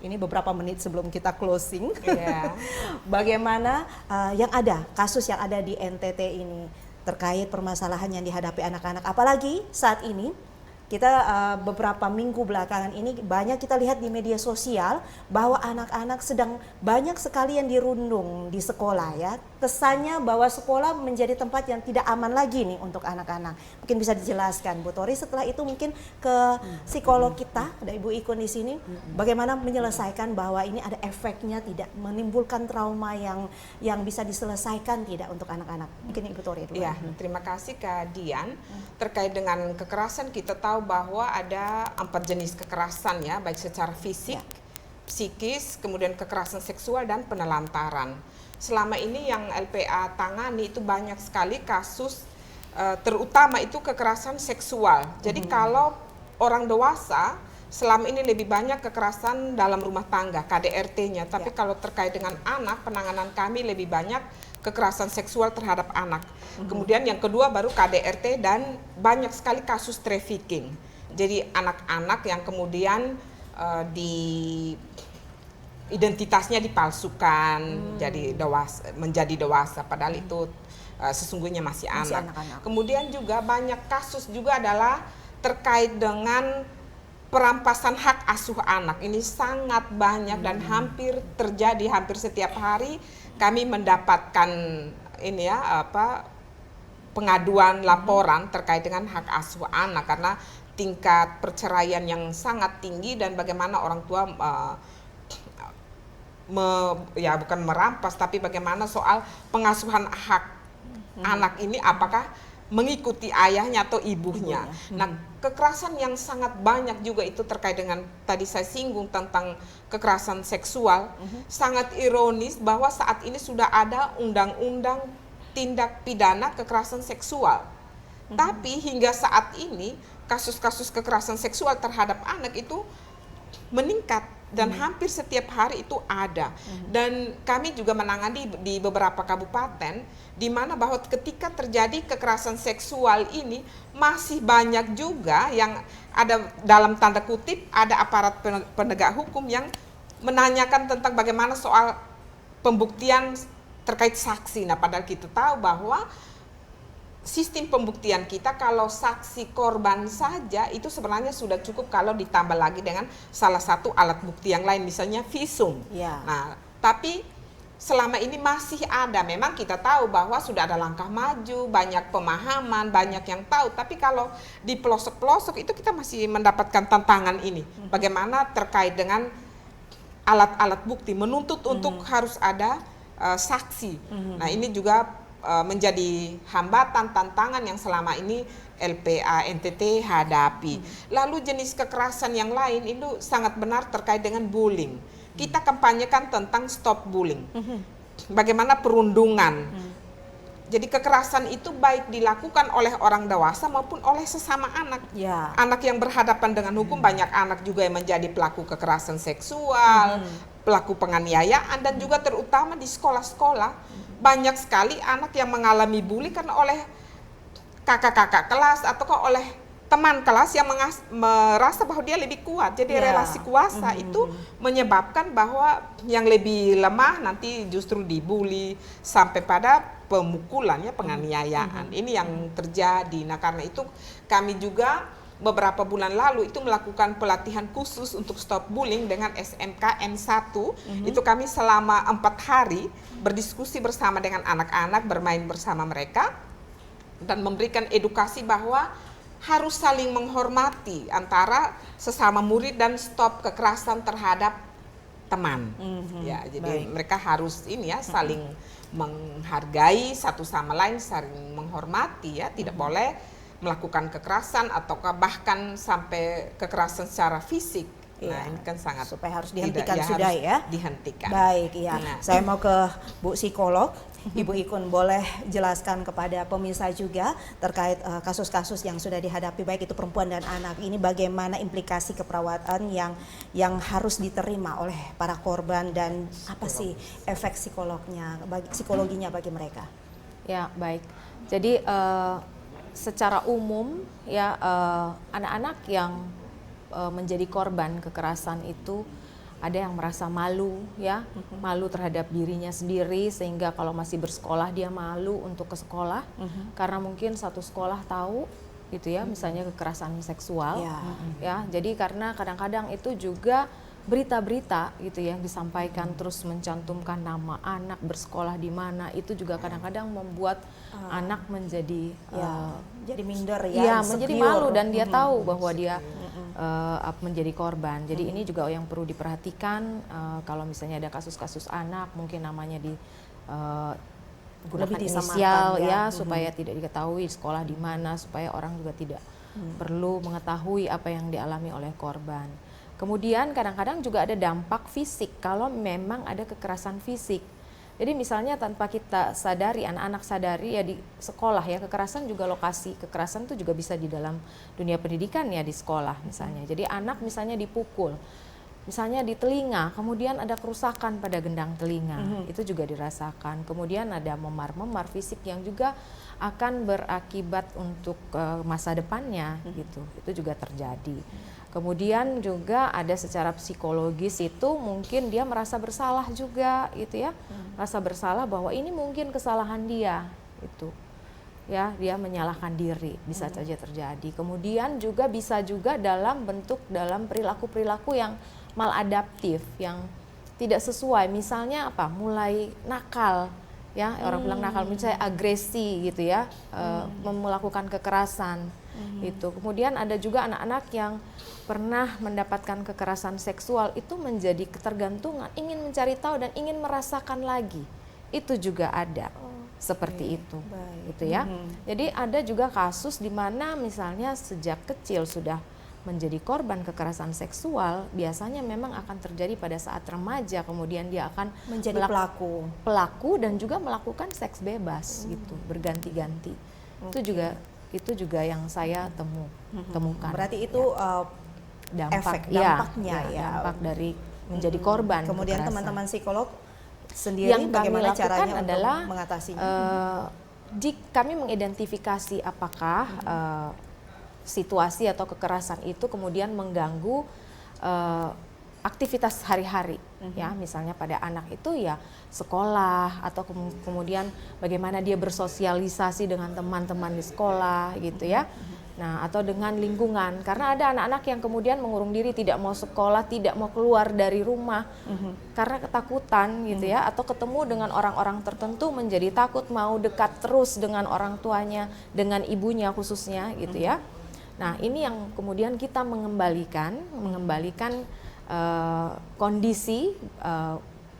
ini beberapa menit sebelum kita closing, bagaimana yang ada, kasus yang ada di NTT ini terkait permasalahan yang dihadapi anak-anak. Apalagi saat ini kita beberapa minggu belakangan ini banyak kita lihat di media sosial bahwa anak-anak sedang banyak sekali yang dirundung di sekolah ya. kesannya bahwa sekolah menjadi tempat yang tidak aman lagi nih untuk anak-anak. Mungkin bisa dijelaskan Bu Tori, setelah itu mungkin ke psikolog kita, ada Ibu Ikun di sini, bagaimana menyelesaikan bahwa ini ada efeknya, tidak menimbulkan trauma yang bisa diselesaikan tidak untuk anak-anak. Mungkin Ibu Tori dulu. Ya, terima kasih Kak Dian. Terkait dengan kekerasan, kita tahu bahwa ada 4 jenis kekerasan ya, baik secara fisik, psikis, kemudian kekerasan seksual dan penelantaran. Selama ini yang LPA tangani itu banyak sekali kasus, terutama itu kekerasan seksual. Jadi kalau orang dewasa selama ini lebih banyak kekerasan dalam rumah tangga, KDRT-nya. Tapi kalau terkait dengan anak, penanganan kami lebih banyak kekerasan seksual terhadap anak. Kemudian yang kedua baru KDRT dan banyak sekali kasus trafficking. Jadi anak-anak yang kemudian identitasnya dipalsukan, menjadi dewasa, padahal itu sesungguhnya masih anak. Kemudian juga banyak kasus juga adalah terkait dengan perampasan hak asuh anak. Ini sangat banyak dan hampir terjadi hampir setiap hari kami mendapatkan pengaduan laporan terkait dengan hak asuh anak karena tingkat perceraian yang sangat tinggi dan bagaimana orang tua bukan merampas tapi bagaimana soal pengasuhan hak anak ini apakah mengikuti ayahnya atau ibunya. Nah, kekerasan yang sangat banyak juga itu terkait dengan tadi saya singgung tentang kekerasan seksual. Sangat ironis bahwa saat ini sudah ada undang-undang tindak pidana kekerasan seksual. Tapi hingga saat ini kasus-kasus kekerasan seksual terhadap anak itu meningkat dan hampir setiap hari itu ada. Dan kami juga menangani di beberapa kabupaten di mana bahwa ketika terjadi kekerasan seksual ini masih banyak juga yang ada dalam tanda kutip ada aparat penegak hukum yang menanyakan tentang bagaimana soal pembuktian terkait saksi. Nah, padahal kita tahu bahwa sistem pembuktian kita kalau saksi korban saja itu sebenarnya sudah cukup kalau ditambah lagi dengan salah satu alat bukti yang lain misalnya visum. Nah, tapi selama ini masih ada. Memang kita tahu bahwa sudah ada langkah maju, banyak pemahaman, banyak yang tahu. Tapi kalau di pelosok-pelosok itu kita masih mendapatkan tantangan ini. Bagaimana terkait dengan alat-alat bukti menuntut untuk harus ada saksi. Nah, ini juga menjadi hambatan, tantangan yang selama ini LPA NTT hadapi. Lalu jenis kekerasan yang lain itu sangat benar terkait dengan bullying. Kita kampanyekan tentang stop bullying. Bagaimana perundungan. Jadi kekerasan itu baik dilakukan oleh orang dewasa maupun oleh sesama anak. Anak yang berhadapan dengan hukum, banyak anak juga yang menjadi pelaku kekerasan seksual, pelaku penganiayaan, dan juga terutama di sekolah-sekolah banyak sekali anak yang mengalami bully karena oleh kakak-kakak kelas atau oleh teman kelas yang merasa bahwa dia lebih kuat. Jadi relasi kuasa itu menyebabkan bahwa yang lebih lemah nanti justru dibully sampai pada pemukulannya, penganiayaan. Ini yang terjadi. Nah, karena itu kami juga beberapa bulan lalu itu melakukan pelatihan khusus untuk stop bullying dengan SMKN 1. Itu kami selama 4 hari berdiskusi bersama dengan anak-anak, bermain bersama mereka dan memberikan edukasi bahwa harus saling menghormati antara sesama murid dan stop kekerasan terhadap teman. Ya, jadi mereka harus saling menghargai satu sama lain, saling menghormati ya, tidak boleh melakukan kekerasan ataukah bahkan sampai kekerasan secara fisik. Nah, ini kan sangat supaya harus dihentikan sudah ya. Dihentikan. Baik, iya. Saya mau ke Bu Psikolog. Ibu Ikun boleh jelaskan kepada pemirsa juga terkait kasus-kasus yang sudah dihadapi baik itu perempuan dan anak. Ini bagaimana implikasi keperawatan yang harus diterima oleh para korban dan apa sih efek psikologinya bagi mereka? Ya, baik. Jadi secara umum ya anak-anak yang menjadi korban kekerasan itu ada yang merasa malu ya, malu terhadap dirinya sendiri sehingga kalau masih bersekolah dia malu untuk ke sekolah karena mungkin satu sekolah tahu gitu ya, misalnya kekerasan seksual ya. Jadi karena kadang-kadang itu juga berita-berita gitu yang disampaikan terus mencantumkan nama anak bersekolah di mana, itu juga kadang-kadang membuat anak menjadi jadi minder ya, ya, menjadi insecure. malu dan dia tahu bahwa dia menjadi korban. Jadi ini juga yang perlu diperhatikan kalau misalnya ada kasus-kasus anak mungkin namanya di gunakan Lebih disamakan, inisial ya. supaya tidak diketahui sekolah di mana, supaya orang juga tidak perlu mengetahui apa yang dialami oleh korban. Kemudian kadang-kadang juga ada dampak fisik kalau memang ada kekerasan fisik. Jadi misalnya tanpa kita sadari, anak-anak sadari ya di sekolah ya, kekerasan juga lokasi kekerasan itu juga bisa di dalam dunia pendidikan ya, di sekolah misalnya. Jadi anak misalnya dipukul, misalnya di telinga, kemudian ada kerusakan pada gendang telinga, itu juga dirasakan. Kemudian ada memar-memar fisik yang juga akan berakibat untuk masa depannya gitu, itu juga terjadi. Kemudian juga ada secara psikologis itu mungkin dia merasa bersalah juga gitu ya, merasa bersalah bahwa ini mungkin kesalahan dia itu. Ya, dia menyalahkan diri, bisa saja terjadi. Kemudian juga bisa juga dalam perilaku-perilaku yang maladaptif, yang tidak sesuai. Misalnya apa? Mulai nakal, ya orang bilang nakal, misalnya agresi gitu ya, melakukan kekerasan itu. Kemudian ada juga anak-anak yang pernah mendapatkan kekerasan seksual itu menjadi ketergantungan, ingin mencari tahu dan ingin merasakan lagi. Itu juga ada. Seperti itu, gitu ya. Jadi ada juga kasus di mana misalnya sejak kecil sudah menjadi korban kekerasan seksual, biasanya memang akan terjadi pada saat remaja, kemudian dia akan Menjadi pelaku dan juga melakukan seks bebas gitu, berganti-ganti. Itu juga yang saya temukan. Berarti itu dampaknya dampak dari menjadi korban. Kemudian kekerasan. teman-teman psikolog sendiri yang kami bagaimana lakukan caranya adalah untuk mengatasinya? Kami mengidentifikasi apakah situasi atau kekerasan itu kemudian mengganggu aktivitas hari-hari, ya misalnya pada anak itu ya sekolah atau kemudian bagaimana dia bersosialisasi dengan teman-teman di sekolah gitu ya. Nah, atau dengan lingkungan, karena ada anak-anak yang kemudian mengurung diri, tidak mau sekolah, tidak mau keluar dari rumah karena ketakutan gitu ya, atau ketemu dengan orang-orang tertentu menjadi takut, mau dekat terus dengan orang tuanya, dengan ibunya khususnya gitu ya. Nah, ini yang kemudian kita mengembalikan kondisi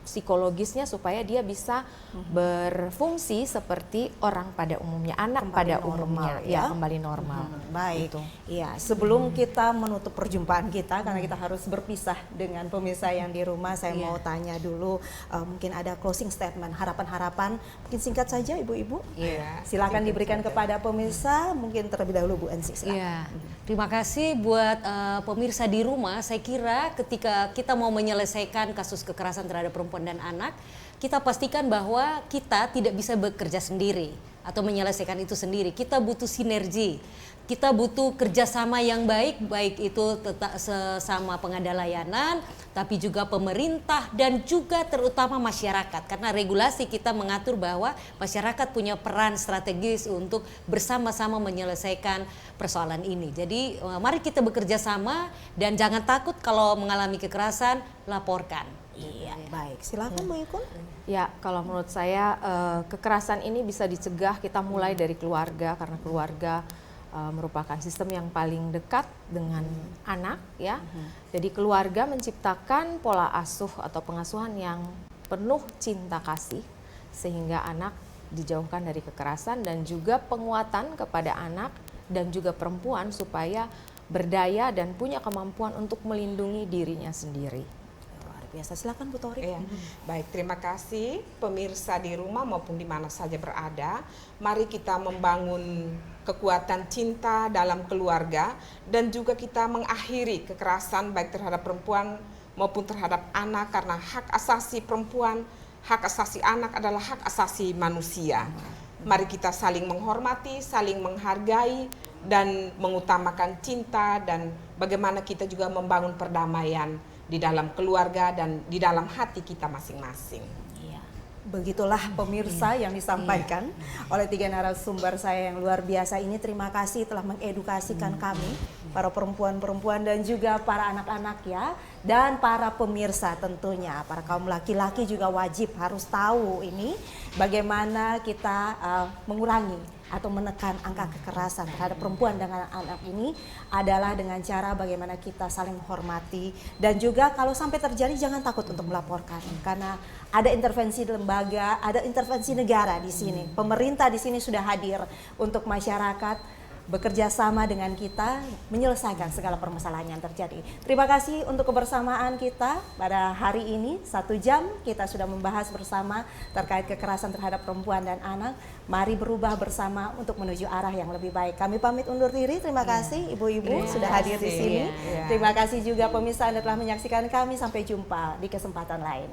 psikologisnya supaya dia bisa berfungsi seperti orang pada umumnya, anak kembali pada umumnya ya, kembali normal. Baik. Gitu. Iya, sebelum kita menutup perjumpaan kita karena kita harus berpisah dengan pemirsa yang di rumah, saya mau tanya dulu mungkin ada closing statement, harapan-harapan mungkin singkat saja Ibu-ibu. Iya. Silakan diberikan kepada pemirsa, mungkin terlebih dahulu Bu Ensi. Iya. Terima kasih buat pemirsa di rumah. Saya kira ketika kita mau menyelesaikan kasus kekerasan terhadap perempuan dan anak, kita pastikan bahwa kita tidak bisa bekerja sendiri atau menyelesaikan itu sendiri. Kita butuh sinergi. Kita butuh kerjasama yang baik, baik itu sesama pengada layanan, tapi juga pemerintah dan juga terutama masyarakat. Karena regulasi kita mengatur bahwa masyarakat punya peran strategis untuk bersama-sama menyelesaikan persoalan ini. Jadi mari kita bekerja sama dan jangan takut kalau mengalami kekerasan, laporkan. Iya, baik. Silakan Bu Yukun. Ya, kalau menurut saya kekerasan ini bisa dicegah, kita mulai dari keluarga, karena keluarga merupakan sistem yang paling dekat dengan anak ya. Jadi keluarga menciptakan pola asuh atau pengasuhan yang penuh cinta kasih sehingga anak dijauhkan dari kekerasan, dan juga penguatan kepada anak dan juga perempuan supaya berdaya dan punya kemampuan untuk melindungi dirinya sendiri. Biasa, silakan Bu Torik. Iya. Baik, terima kasih pemirsa di rumah maupun di mana saja berada. Mari kita membangun kekuatan cinta dalam keluarga dan juga kita mengakhiri kekerasan baik terhadap perempuan maupun terhadap anak, karena hak asasi perempuan, hak asasi anak adalah hak asasi manusia. Mari kita saling menghormati, saling menghargai dan mengutamakan cinta, dan bagaimana kita juga membangun perdamaian di dalam keluarga dan di dalam hati kita masing-masing. Begitulah pemirsa yang disampaikan oleh tiga narasumber saya yang luar biasa ini. Terima kasih telah mengedukasikan kami para perempuan-perempuan dan juga para anak-anak ya, dan para pemirsa tentunya, para kaum laki-laki juga wajib harus tahu ini bagaimana kita mengurangi atau menekan angka kekerasan terhadap perempuan dan anak-anak ini adalah dengan cara bagaimana kita saling menghormati, dan juga kalau sampai terjadi jangan takut untuk melaporkan, karena ada intervensi lembaga, ada intervensi negara di sini. Pemerintah di sini sudah hadir untuk masyarakat bekerja sama dengan kita menyelesaikan segala permasalahan yang terjadi. Terima kasih untuk kebersamaan kita pada hari ini. 1 jam kita sudah membahas bersama terkait kekerasan terhadap perempuan dan anak. Mari berubah bersama untuk menuju arah yang lebih baik. Kami pamit undur diri. Terima kasih ibu-ibu sudah hadir di sini. Terima kasih juga pemirsa Anda telah menyaksikan kami. Sampai jumpa di kesempatan lain.